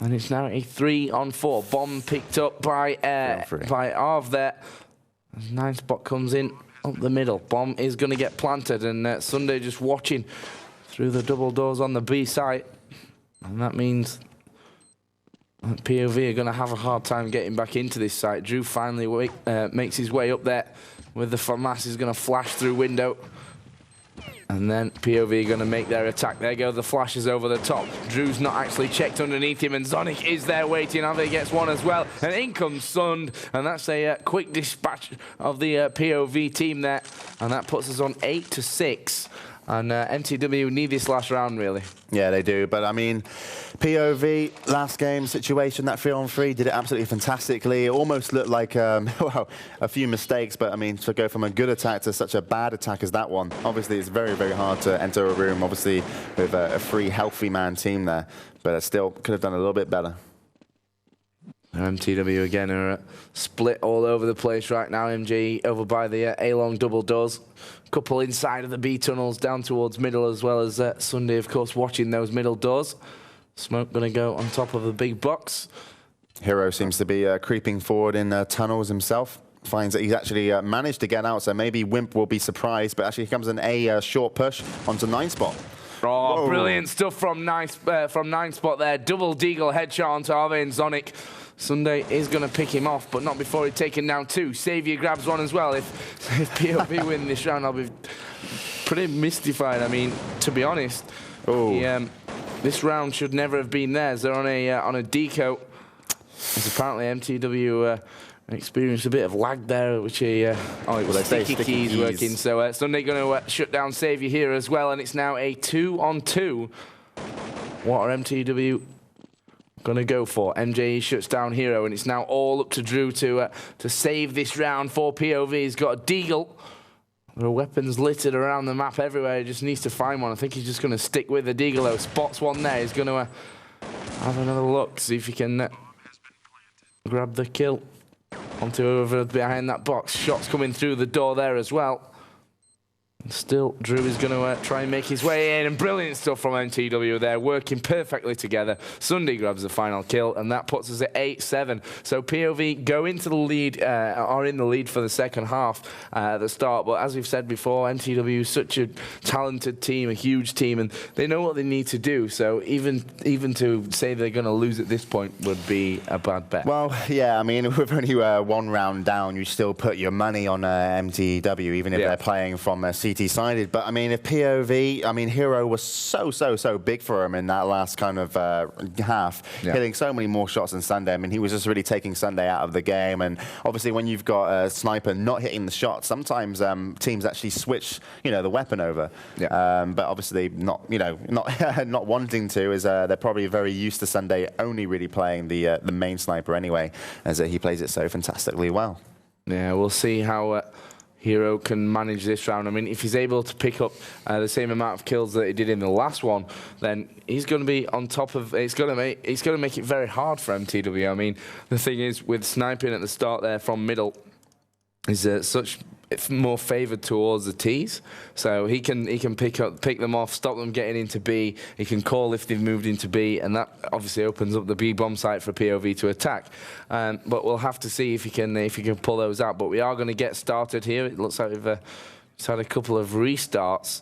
Speaker 1: And it's now a 3-on-4. Bomb picked up by Arv there. As 9spot comes in up the middle. Bomb is going to get planted, and Sunday just watching through the double doors on the B site. And that means that POV are going to have a hard time getting back into this site. Drew finally makes his way up there with the FAMAS. Is going to flash through window. And then POV going to make their attack. There go the flashes over the top. Drew's not actually checked underneath him, and Zonic is there waiting. Ave gets 1 as well. And in comes Sund, and that's a quick dispatch of the POV team there. And that puts us on 8-6. And mTw need this last round, really.
Speaker 2: Yeah, they do. But, I mean, POV, last game situation, that 3-on-3, did it absolutely fantastically. It almost looked like, well, a few mistakes. But, I mean, to go from a good attack to such a bad attack as that one, obviously it's very, very hard to enter a room, obviously, with a 3 healthy man team there. But it still could have done a little bit better.
Speaker 1: mTw again are split all over the place right now. MG over by the A-long double doors. Couple inside of the B tunnels down towards middle, as well as Sunday, of course, watching those middle doors. Smoke going to go on top of the big box.
Speaker 2: Hero seems to be creeping forward in tunnels himself. Finds that he's actually managed to get out, so maybe Wimp will be surprised, but actually he comes in a short push onto 9 spot.
Speaker 1: Oh, whoa. Brilliant stuff from 9 spot there. Double deagle headshot onto Arve and Zonic. Sunday is going to pick him off, but not before he's taken down 2. Savior grabs 1 as well. If PoV win this round, I'll be pretty mystified. I mean, to be honest, this round should never have been theirs. They're on a deco. As apparently mTw experienced a bit of lag there, which it was sticky keys working. So Sunday going to shut down Savior here as well, and it's now a 2-on-2. What are mTw going to go for? MJE shuts down Hero, and it's now all up to Drew to save this round for PoV. He's got a deagle. There are weapons littered around the map everywhere. He just needs to find one. I think he's just going to stick with the deagle, though. Spots one there. He's going to have another look, see if he can grab the kill onto over behind that box. Shots coming through the door there as well. And still, Drew is going to try and make his way in, and brilliant stuff from mTw there, working perfectly together. Sunday grabs the final kill, and that puts us at 8-7. So PoV go into the lead, are in the lead for the second half at the start. But as we've said before, mTw is such a talented team, a huge team, and they know what they need to do. So even to say they're going to lose at this point would be a bad bet.
Speaker 2: Well, yeah, I mean, with only 1 round down, you still put your money on mTw, even if they're playing from CT-sided. But I mean, if PoV, I mean, Hero was so big for him in that last kind of half, hitting so many more shots than Sunday. I mean, he was just really taking Sunday out of the game. And obviously, when you've got a sniper not hitting the shot, sometimes teams actually switch, the weapon over. But obviously, not wanting to, is they're probably very used to Sunday only really playing the main sniper anyway, as he plays it so fantastically well.
Speaker 1: Yeah, we'll see how Hero can manage this round. I mean, if he's able to pick up the same amount of kills that he did in the last one, then he's going to be on top of. It's going to make it very hard for mTw. I mean, the thing is, with sniping at the start there from middle, is it's more favoured towards the T's, so he can pick them off, stop them getting into B. He can call if they've moved into B, and that obviously opens up the B bomb site for PoV to attack. But we'll have to see if he can pull those out. But we are going to get started here. It looks like we've had a couple of restarts.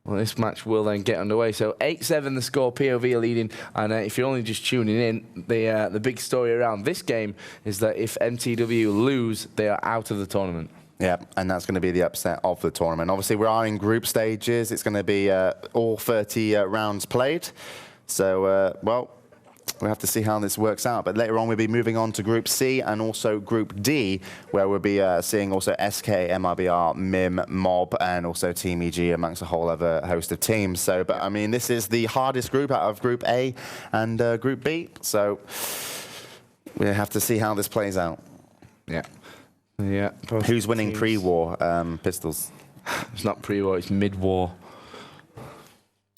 Speaker 1: Well, this match will then get underway. So 8-7 the score, PoV are leading. And if you're only just tuning in, the big story around this game is that if mTw lose, they are out of the tournament.
Speaker 2: Yeah, and that's going to be the upset of the tournament. Obviously, we are in group stages. It's going to be all 30 rounds played. So, well, we'll have to see how this works out. But later on, we'll be moving on to Group C and also Group D, where we'll be seeing also SK, MRBR, MIM, Mob, and also Team EG amongst a whole other host of teams. So, but I mean, this is the hardest group out of Group A and Group B. So we'll have to see how this plays out.
Speaker 1: Yeah. Yeah.
Speaker 2: Who's winning pre-war pistols?
Speaker 1: It's not pre-war, it's mid-war.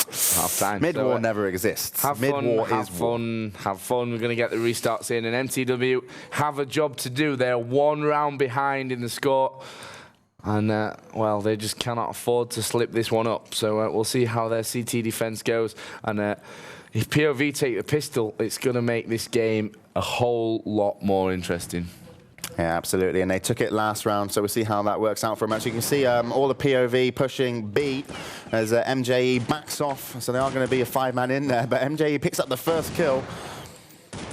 Speaker 1: Half time.
Speaker 2: Mid-war never exists.
Speaker 1: Have fun. We're going to get the restarts in, and mTw have a job to do. They're 1 round behind in the score, and well, they just cannot afford to slip this one up. So we'll see how their CT defense goes, and if PoV take the pistol, it's going to make this game a whole lot more interesting.
Speaker 2: Yeah, absolutely, and they took it last round, so we'll see how that works out for them. As you can see, all the PoV pushing B as MJE backs off, so they are going to be a 5-man in there, but MJE picks up the first kill,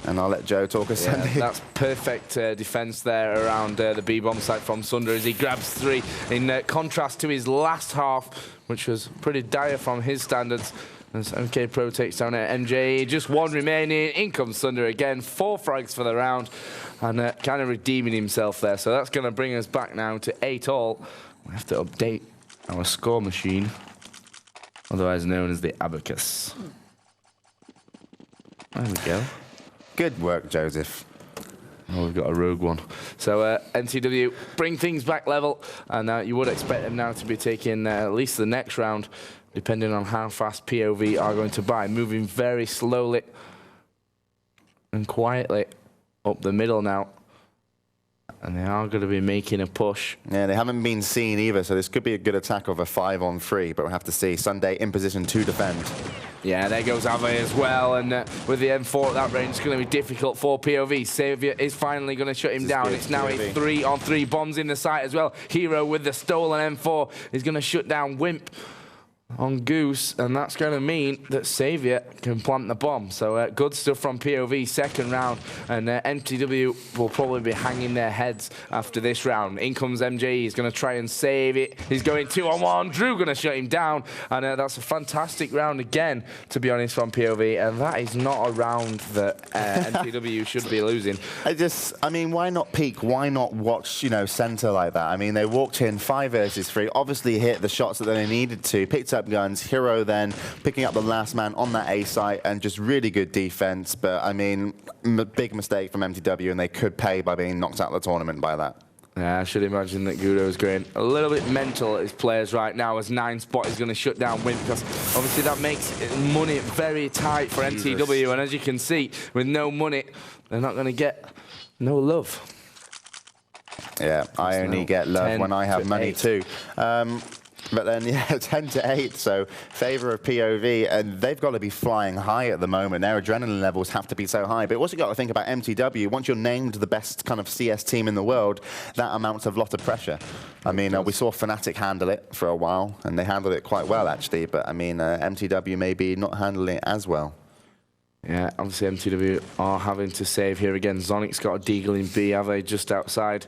Speaker 2: and I'll let Joe talk us.
Speaker 1: Yeah, that's perfect defense there around the B-bomb site from Sunder as he grabs 3, in contrast to his last half, which was pretty dire from his standards. As MK Pro takes down MJE, just 1 remaining. In comes Sunder again, 4 frags for the round, and kind of redeeming himself there. So that's going to bring us back now to 8-all. We have to update our score machine, otherwise known as the abacus. There we go.
Speaker 2: Good work, Joseph.
Speaker 1: Oh, we've got a rogue one. So mTw bring things back level, and you would expect them now to be taking at least the next round, depending on how fast PoV are going to buy. Moving very slowly and quietly up the middle now. And they are going to be making a push.
Speaker 2: Yeah, they haven't been seen either, so this could be a good attack of a 5-on-3, but we'll have to see. Sunday in position to defend.
Speaker 1: Yeah, there goes Ave as well, and with the M4 at that range, it's going to be difficult for POV. Xavier is finally going to shut him down. It's now a 3-on-3, bombs in the site as well. Hero with the stolen M4 is going to shut down Wimp on Goose, and that's going to mean that Xavier can plant the bomb. So good stuff from POV, second round, and mTw will probably be hanging their heads after this round. In comes MJE, he's going to try and save it. He's going 2-on-1, Drew going to shut him down, and that's a fantastic round again, to be honest, from POV, and that is not a round that mTw should be losing.
Speaker 2: I mean, why not peek? Why not watch, you know, center like that? I mean, they walked in 5 versus 3, obviously hit the shots that they needed to, picked up guns, Hero then picking up the last man on that A site, and just really good defense. But I mean, big mistake from mTw, and they could pay by being knocked out of the tournament by that.
Speaker 1: Yeah, I should imagine that Gudo is going a little bit mental at his players right now, as 9 spot is going to shut down Wimp, because obviously that makes money very tight for mTw, and as you can see, with no money, they're not going to get no love.
Speaker 2: Yeah, I only get love when I have money too. But then, yeah, 10-8, so favor of POV, and they've got to be flying high at the moment. Their adrenaline levels have to be so high. But also got to think about mTw. Once you're named the best kind of CS team in the world, that amounts a lot of pressure. I mean, we saw Fnatic handle it for a while, and they handled it quite well, actually. But, I mean, mTw maybe not handling it as well.
Speaker 1: Yeah, obviously mTw are having to save here again. Zonic's got a deagle in B, Ave just outside.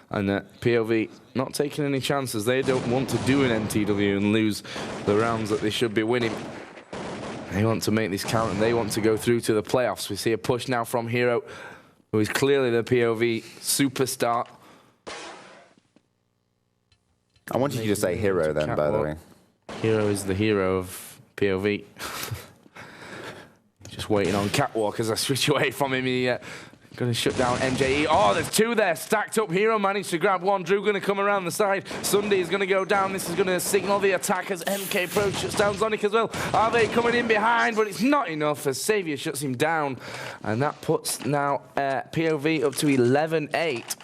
Speaker 1: And POV not taking any chances. They don't want to do an mTw and lose the rounds that they should be winning. They want to make this count, and they want to go through to the playoffs. We see a push now from Hero, who is clearly the POV superstar.
Speaker 2: I wanted you to say Hero then, by the way.
Speaker 1: Hero is the hero of POV. Just waiting on Catwalk as I switch away from him. He, going to shut down MJE. Oh, there's 2 there, stacked up. Hero managed to grab 1. Drew going to come around the side. Sunday is going to go down. This is going to signal the attack as MK Pro shuts down Zonic as well. Ave coming in behind, but it's not enough as Xavier shuts him down. And that puts now POV up to 11-8.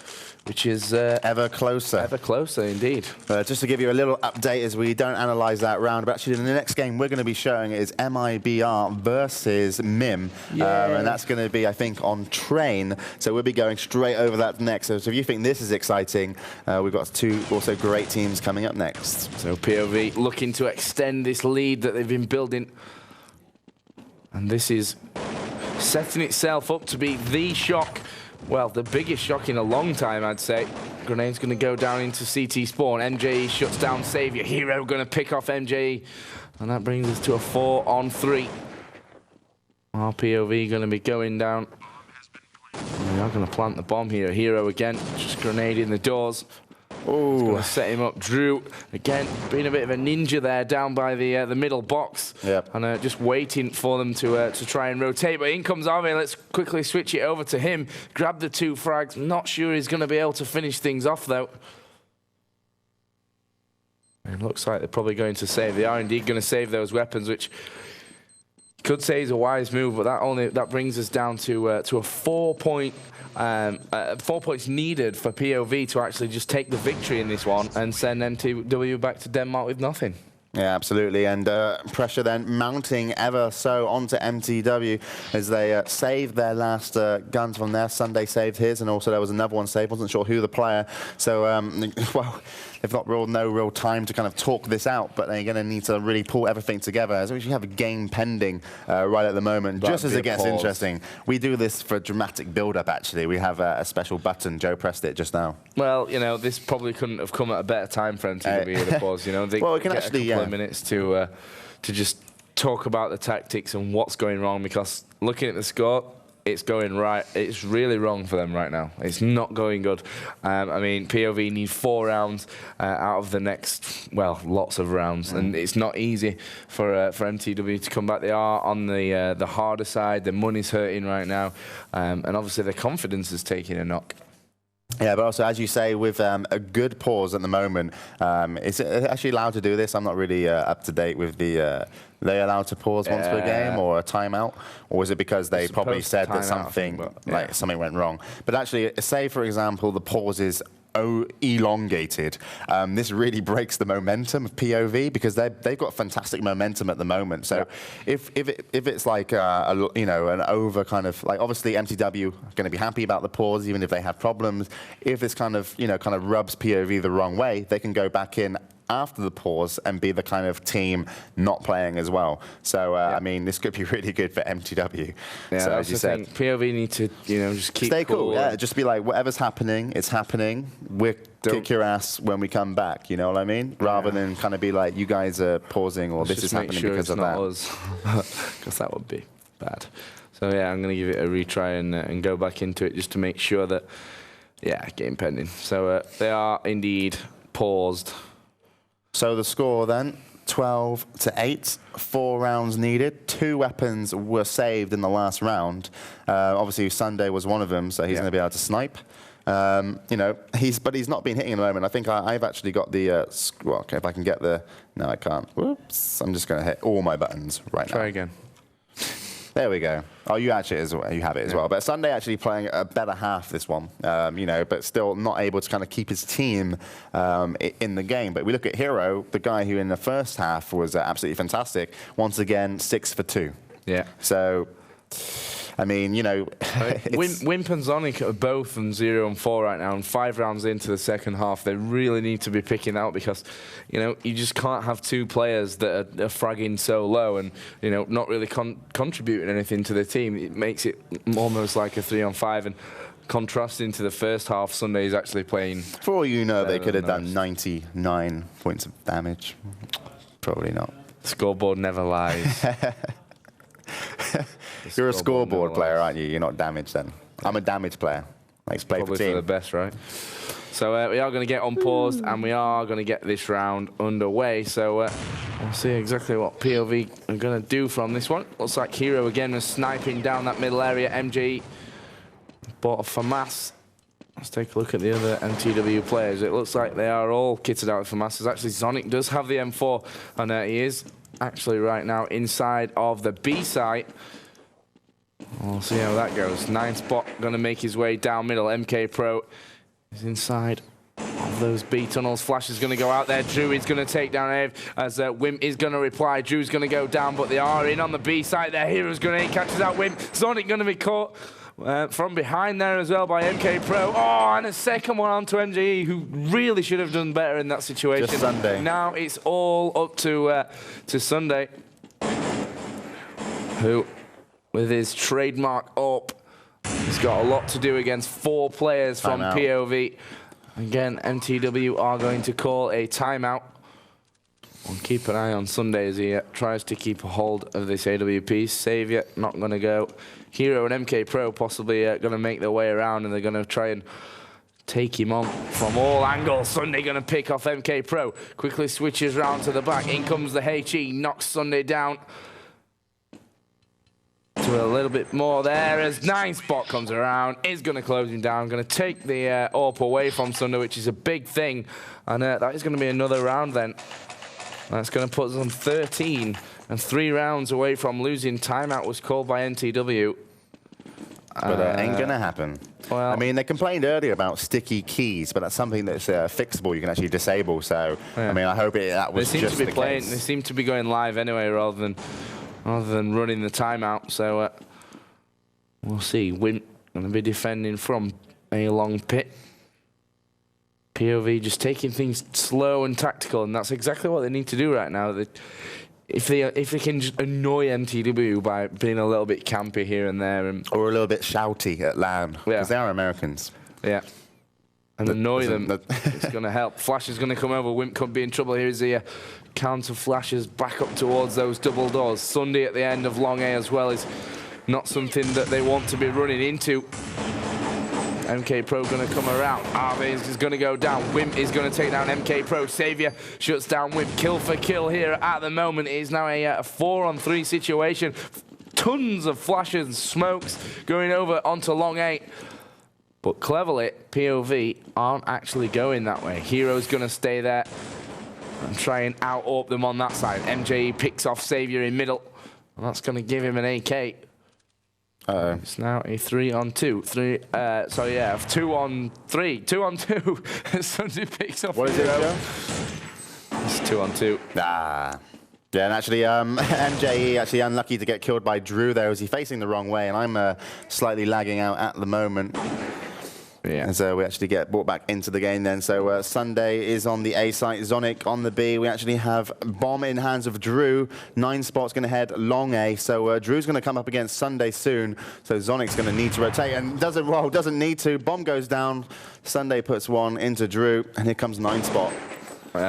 Speaker 1: Which is
Speaker 2: ever closer.
Speaker 1: Ever closer, indeed.
Speaker 2: Just to give you a little update as we don't analyse that round, but actually in the next game we're going to be showing is MIBR versus MIM. And that's going to be, I think, on Train. So we'll be going straight over that next. So if you think this is exciting, we've got 2 also great teams coming up next.
Speaker 1: So POV looking to extend this lead that they've been building. And this is setting itself up to be the shock. Well, the biggest shock in a long time, I'd say. Grenade's going to go down into CT spawn. MJE shuts down Xavier. Hero going to pick off MJE. And that brings us to a 4-on-3. RPOV going to be going down. They are going to plant the bomb here. Hero again, just grenade in the doors. Oh, going to set him up. Drew, again, being a bit of a ninja there down by the middle box.
Speaker 2: Yep.
Speaker 1: And just waiting for them to try and rotate. But in comes Ave. Let's quickly switch it over to him. Grab the 2 frags. Not sure he's going to be able to finish things off, though. It looks like they're probably going to save. They are indeed going to save those weapons, which could say is a wise move, but that brings us down to a 4-point. 4 points needed for POV to actually just take the victory in this one and send mTw back to Denmark with nothing.
Speaker 2: Yeah, absolutely, and pressure then mounting ever so onto mTw as they saved their last guns from there. Sunday saved his, and also there was another one saved. Wasn't sure who the player. So, well, they've got no real time to kind of talk this out, but they're going to need to really pull everything together. As we actually have a game pending right at the moment. Just as it gets interesting, we do this for dramatic build-up, actually. We have a special button. Joe pressed it just now.
Speaker 1: Well, you know, this probably couldn't have come at a better time for mTw, the pause, you know. They
Speaker 2: well, we can actually,
Speaker 1: of minutes to just talk about the tactics and what's going wrong, because looking at the score, it's going right. It's really wrong for them right now. It's not going good. I mean, POV need 4 rounds out of the next, well, lots of rounds, and it's not easy for mTw to come back. They are on the harder side. Their money's hurting right now, and obviously their confidence is taking a knock.
Speaker 2: Yeah, but also, as you say, with a good pause at the moment, is it actually allowed to do this? I'm not really up to date with the... they allowed to pause once per game or a timeout? Or is it because they probably said that something, something went wrong? But actually, say, for example, the pause is elongated. This really breaks the momentum of POV because they've got fantastic momentum at the moment. So if it's like you know, an over kind of like, obviously mTw are going to be happy about the pause even if they have problems. If this kind of, you know, kind of rubs POV the wrong way, they can go back in after the pause and be the kind of team not playing as well. So, I mean, this could be really good for mTw.
Speaker 1: Yeah,
Speaker 2: so, as you said,
Speaker 1: POV need to, you know, just keep
Speaker 2: stay cool. Yeah, just be like, whatever's happening, it's happening. We'll kick your ass when we come back, you know what I mean? Rather than kind of be like, you guys are pausing or this is happening because of that.
Speaker 1: Because that would be bad. So, yeah, I'm going to give it a retry and go back into it just to make sure that, game pending. So, they are indeed paused.
Speaker 2: So the score then, 12-8, 4 rounds needed. 2 weapons were saved in the last round. Obviously, Sunday was one of them, so he's going to be able to snipe. You know, but he's not been hitting at the moment. I think I've actually got the, well, okay, if I can get the, no, I can't. Whoops, I'm just going to hit all my buttons right now.
Speaker 1: Try again.
Speaker 2: There we go. Oh, you actually you have it as well. But Sunday actually playing a better half this one, you know, but still not able to kind of keep his team in the game. But we look at Hero, the guy who in the first half was absolutely fantastic. Once again, 6 for 2.
Speaker 1: Yeah.
Speaker 2: So, I mean, you know,
Speaker 1: Wimp and Zonic are both on 0 and 4 right now, and 5 rounds into the second half, they really need to be picking out because, you know, you just can't have 2 players that are fragging so low and, you know, not really contributing anything to the team. It makes it almost like a 3 on 5, and contrasting to the first half, Sunday is actually playing.
Speaker 2: For all you know, they could have done 99 points of damage. Probably not.
Speaker 1: Scoreboard never lies.
Speaker 2: You're a scoreboard player, aren't you? You're not damaged then. I'm a damage player. Let's play
Speaker 1: Probably
Speaker 2: for team.
Speaker 1: for the best, right? So we are going to get unpaused and we are going to get this round underway. So we'll see exactly what POV are going to do from this one. Looks like Hero again was sniping down that middle area. MG bought a FAMAS. Let's take a look at the other mTw players. It looks like they are all kitted out with FAMASs. Actually, Zonic does have the M4 and he is actually right now inside of the B site. We'll see how that goes. 9 spot going to make his way down middle. MK Pro is inside of those B tunnels. Flash is going to go out there. Drew is going to take down Ave as Wimp is going to reply. Drew's going to go down, but they are in on the B side. Their Hero's grenade catches out Wimp. Zonic going to be caught from behind there as well by MK Pro. Oh, and a second one onto MGE, who really should have done better in that situation.
Speaker 2: Just Sunday.
Speaker 1: Now it's all up to Sunday, who, with his trademark up, he's got a lot to do against 4 players from POV. Again, mTw are going to call a timeout. We'll keep an eye on Sunday as he tries to keep a hold of this AWP. Savior not going to go. Hero and MK Pro possibly going to make their way around, and they're going to try and take him on from all angles. Sunday going to pick off MK Pro. Quickly switches round to the back. In comes the HE, knocks Sunday down to a little bit more there as 9 spot comes around, is going to close him down, going to take the AWP away from Sunday, which is a big thing, and that is going to be another round then. That's going to put us on 13 and 3 rounds away from losing. Timeout was called by mTw.
Speaker 2: But ain't going to happen.
Speaker 1: Well,
Speaker 2: I mean, they complained earlier about sticky keys, but that's something that's fixable. You can actually disable. So, I mean, I hope that was just the case.
Speaker 1: They seem to be going live anyway rather than running the timeout. So we'll see. Wimp going to be defending from a long pit. POV just taking things slow and tactical, and that's exactly what they need to do right now. If they can just annoy mTw by being a little bit campy here and there,
Speaker 2: or a little bit shouty at LAN, because they are Americans. Yeah.
Speaker 1: And annoy them, it's going to help. Flash is going to come over. Wimp could be in trouble. Here's the counter flashes back up towards those double doors. Sunday at the end of long A as well is not something that they want to be running into. MK Pro going to come around. Arve is going to go down. Wimp is going to take down MK Pro. Savior shuts down Wimp. Kill for kill here at the moment. It is now a 4-on-3 situation. Tons of flashes and smokes going over onto long 8. But cleverly, POV aren't actually going that way. Hero's going to stay there and try and out-AWP them on that side. MJE picks off Savior in middle, and that's going to give him an AK. It's now a 3-on-2. 2-on-3. 2-on-2. Somebody picks off
Speaker 2: What is
Speaker 1: Hero.
Speaker 2: it, Joe?
Speaker 1: It's 2-on-2.
Speaker 2: Yeah, and actually, MJE actually unlucky to get killed by Drew there. Was he facing the wrong way? And I'm slightly lagging out at the moment.
Speaker 1: Yeah.
Speaker 2: And so we actually get brought back into the game then. So Sunday is on the A site, Zonic on the B. We actually have bomb in hands of Drew. 9 spots going to head long A. So Drew's going to come up against Sunday soon. So Zonic's going to need to rotate and doesn't need to. Bomb goes down. Sunday puts one into Drew, and here comes 9 spot.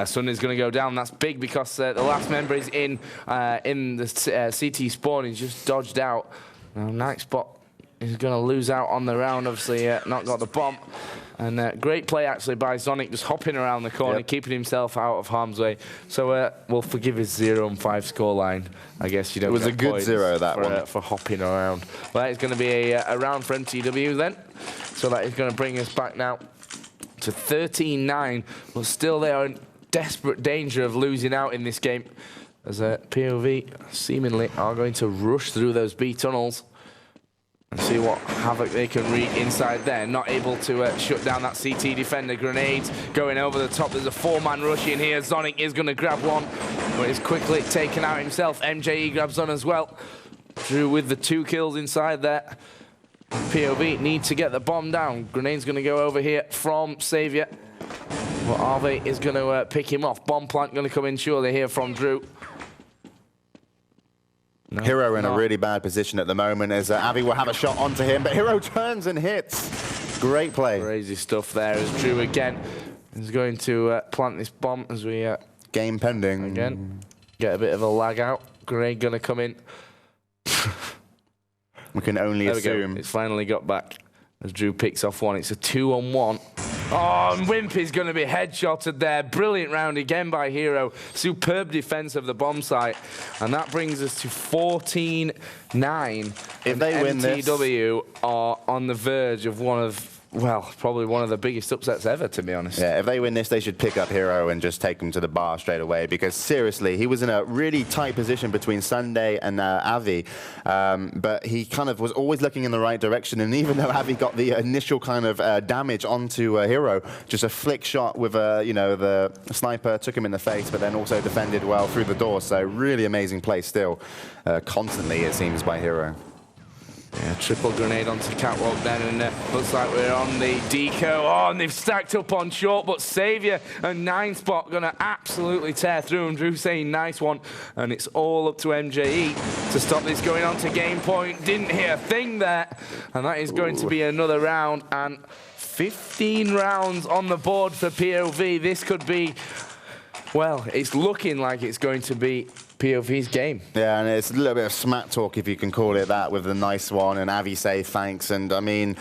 Speaker 1: Sunday's going to go down. That's big because the last member is in the CT spawn. He's just dodged out. Now, 9 spot is going to lose out on the round. Obviously, not got the bomb. And great play, actually, by Zonic, just hopping around the corner, keeping himself out of harm's way. So we'll forgive his 0-5 scoreline. I guess you don't.
Speaker 2: It was a good 0, that one.
Speaker 1: For hopping around. Well, that is going to be a round for MTW then. So that is going to bring us back now to 13-9. But still, they are in desperate danger of losing out in this game, as POV seemingly are going to rush through those B tunnels and see what havoc they can wreak inside there. Not able to shut down that CT defender. Grenades going over the top. There's a 4-man rush in here. Zonic is going to grab one, but is quickly taken out himself. MJE grabs on as well. Drew with the 2 kills inside there. POV need to get the bomb down. Grenade's going to go over here from Savior. Well, Arve is going to pick him off. Bomb plant going to come in surely here from Drew. No,
Speaker 2: Hero in a really bad position at the moment as Avi will have a shot onto him, but Hero turns and hits. Great play.
Speaker 1: Crazy stuff there as Drew again is going to plant this bomb as we...
Speaker 2: game pending.
Speaker 1: Again, get a bit of a lag out. Grenade going to come in.
Speaker 2: We can only assume.
Speaker 1: It's finally got back as Drew picks off one. It's a 2-on-1. Oh, and Wimp is going to be headshotted there. Brilliant round again by Hero. Superb defense of the bomb site. And that brings us to 14-9.
Speaker 2: If they win this,
Speaker 1: MTW are on the verge of one of, well, probably one of the biggest upsets ever, to be honest.
Speaker 2: Yeah, if they win this, they should pick up Hero and just take him to the bar straight away, because seriously, he was in a really tight position between Sunday and Avi, but he kind of was always looking in the right direction, and even though Avi got the initial kind of damage onto Hero, just a flick shot with, the sniper took him in the face, but then also defended well through the door, so really amazing play still, constantly it seems, by Hero.
Speaker 1: Yeah, triple grenade onto Catwalk then, and looks like we're on the deco. Oh, and they've stacked up on short, but Savior and 9 spot going to absolutely tear through, and Drew saying nice one, and it's all up to MJE to stop this going on to game point. Didn't hear a thing there, and that is going to be another round, and 15 rounds on the board for POV. This could be, well, it's looking like it's going to be POV's game. Yeah,
Speaker 2: and it's a little bit of smack talk, if you can call it that, with the nice one, and Avi say thanks. And I mean,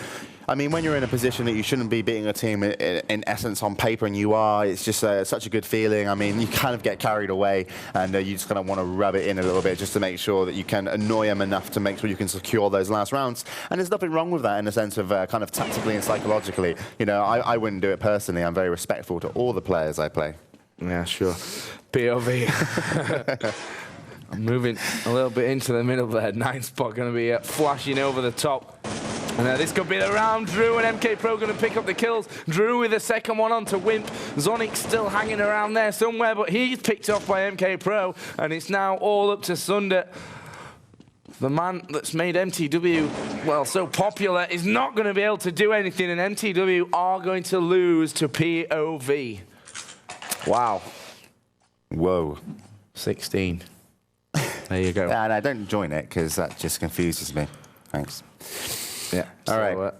Speaker 2: when you're in a position that you shouldn't be beating a team in essence on paper, and you are, it's just such a good feeling. I mean, you kind of get carried away, and you just kind of want to rub it in a little bit just to make sure that you can annoy them enough to make sure you can secure those last rounds. And there's nothing wrong with that in the sense of kind of tactically and psychologically. You know, I wouldn't do it personally. I'm very respectful to all the players I play.
Speaker 1: Yeah, sure. POV. I'm moving a little bit into the middle there. 9 spot going to be flashing over the top. And this could be the round. Drew and MK Pro going to pick up the kills. Drew with the second one onto Wimp. Zonic still hanging around there somewhere, but he's picked off by MK Pro. And it's now all up to Sunder. The man that's made MTW, well, so popular is not going to be able to do anything, and MTW are going to lose to POV. Wow.
Speaker 2: Whoa.
Speaker 1: 16. There you go.
Speaker 2: Yeah, no, don't join it, because that just confuses me. Thanks.
Speaker 1: Yeah.
Speaker 2: All right.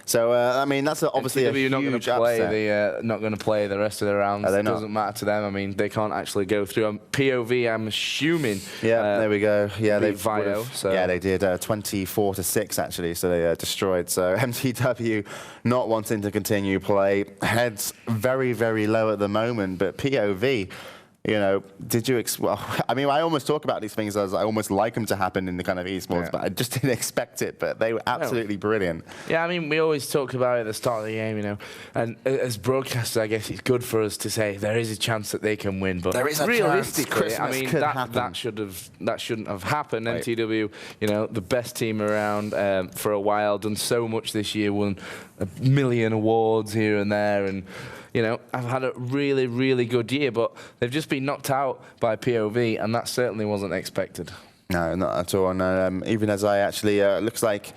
Speaker 2: So, I mean, that's obviously a huge upset.
Speaker 1: Not going to play the rest of the rounds. It doesn't matter to them. I mean, they can't actually go through. POV, I'm assuming.
Speaker 2: Yeah, there we go. Yeah, they
Speaker 1: Vio. So.
Speaker 2: Yeah, they did 24-6 actually. So they destroyed. So MTW not wanting to continue play. Heads very, very low at the moment. But POV You know, did you? Well, I mean, I almost talk about these things as I almost like them to happen in the kind of esports, but I just didn't expect it. But they were absolutely brilliant.
Speaker 1: Yeah, I mean, we always talk about it at the start of the game, you know, and as broadcasters, I guess it's good for us to say there is a chance that they can win, but
Speaker 2: there is a
Speaker 1: realistically,
Speaker 2: chance.
Speaker 1: I mean, that shouldn't have happened. Right. mTw, you know, the best team around for a while, done so much this year, won 1 million awards here and there, and you know, I've had a really, really good year, but they've just been knocked out by PoV, and that certainly wasn't expected. No,
Speaker 2: not at all. And even as I actually, looks like,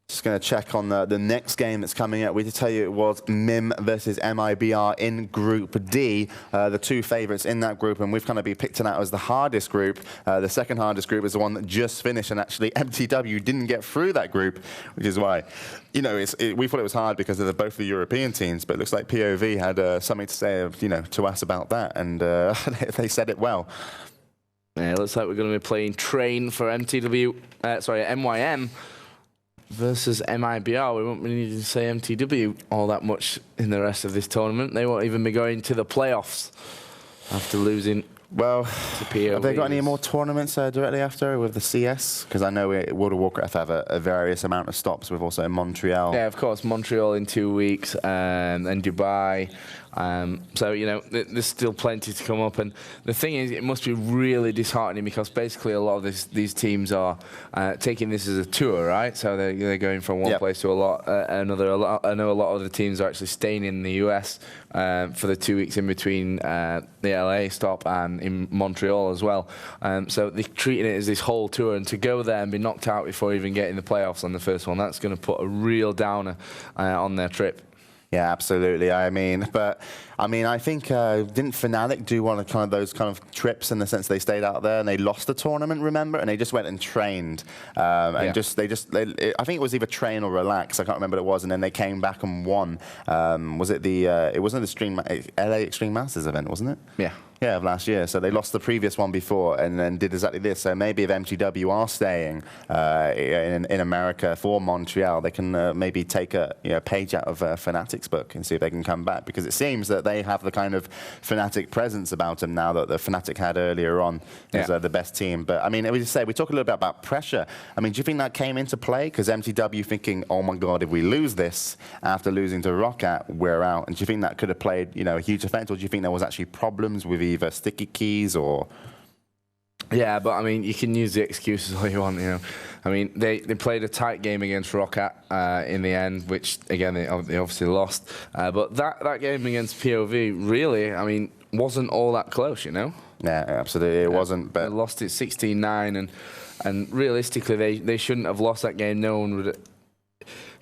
Speaker 2: just going to check on the next game that's coming up. We did tell you it was MIM versus MIBR in Group D, the two favourites in that group, and we've kind of been picked out as the hardest group. The second hardest group is the one that just finished, and actually mTw didn't get through that group, which is why, you know, we thought it was hard because of both the European teams, but it looks like PoV had something to say, you know, to us about that, and they said it well.
Speaker 1: Yeah, it looks like we're going to be playing Train for MYM. Versus MIBR. We won't really need to say mTw all that much in the rest of this tournament. They won't even be going to the playoffs after losing. Well,
Speaker 2: have they got any more tournaments directly after with the CS? Because I know World of Warcraft have a various amount of stops with also Montreal.
Speaker 1: Yeah, of course, Montreal in 2 weeks, and Dubai. So, you know, there's still plenty to come up. And the thing is, it must be really disheartening because basically a lot of these teams are taking this as a tour, right? So they're going from one place to another. I know a lot of the teams are actually staying in the US for the 2 weeks in between the LA stop and in Montreal as well. So they're treating it as this whole tour, and to go there and be knocked out before even getting the playoffs on the first one, that's going to put a real downer on their trip.
Speaker 2: Yeah, absolutely. I mean, I think didn't Fnatic do one of those kind of trips in the sense they stayed out there and they lost the tournament, remember? And they just went and trained, and I think it was either train or relax. I can't remember what it was, and then they came back and won. Was it it wasn't the LA Extreme Masters event, wasn't it?
Speaker 1: Yeah.
Speaker 2: Yeah, of last year. So they lost the previous one before and then did exactly this. So maybe if mTw are staying in America for Montreal, they can maybe take a page out of Fnatic's book and see if they can come back, because it seems that they have the kind of Fnatic presence about them now that the Fnatic had earlier on as the best team. But I mean, we just say we talk a little bit about pressure. I mean, do you think that came into play? Because mTw thinking, oh my God, if we lose this after losing to Roccat, we're out. And do you think that could have played a huge effect, or do you think there was actually problems with either sticky keys or?
Speaker 1: Yeah, but I mean, you can use the excuses all you want, you know. I mean, they played a tight game against Roccat in the end, which again they obviously lost. But that game against PoV really, I mean, wasn't all that close, you know.
Speaker 2: Yeah, absolutely, it wasn't. But
Speaker 1: they lost it 16-9, and realistically, they shouldn't have lost that game.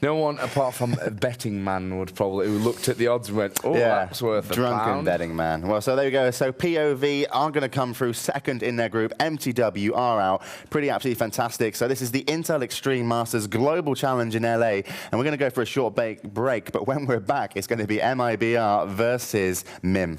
Speaker 1: No one apart from a betting man would probably, who looked at the odds and went, oh, that's worth a
Speaker 2: drunken
Speaker 1: pound.
Speaker 2: Betting man. Well, so there we go. So PoV are going to come through second in their group. mTw are out. Pretty absolutely fantastic. So this is the Intel Extreme Masters Global Challenge in LA. And we're going to go for a short break. But when we're back, it's going to be MIBR versus MIM.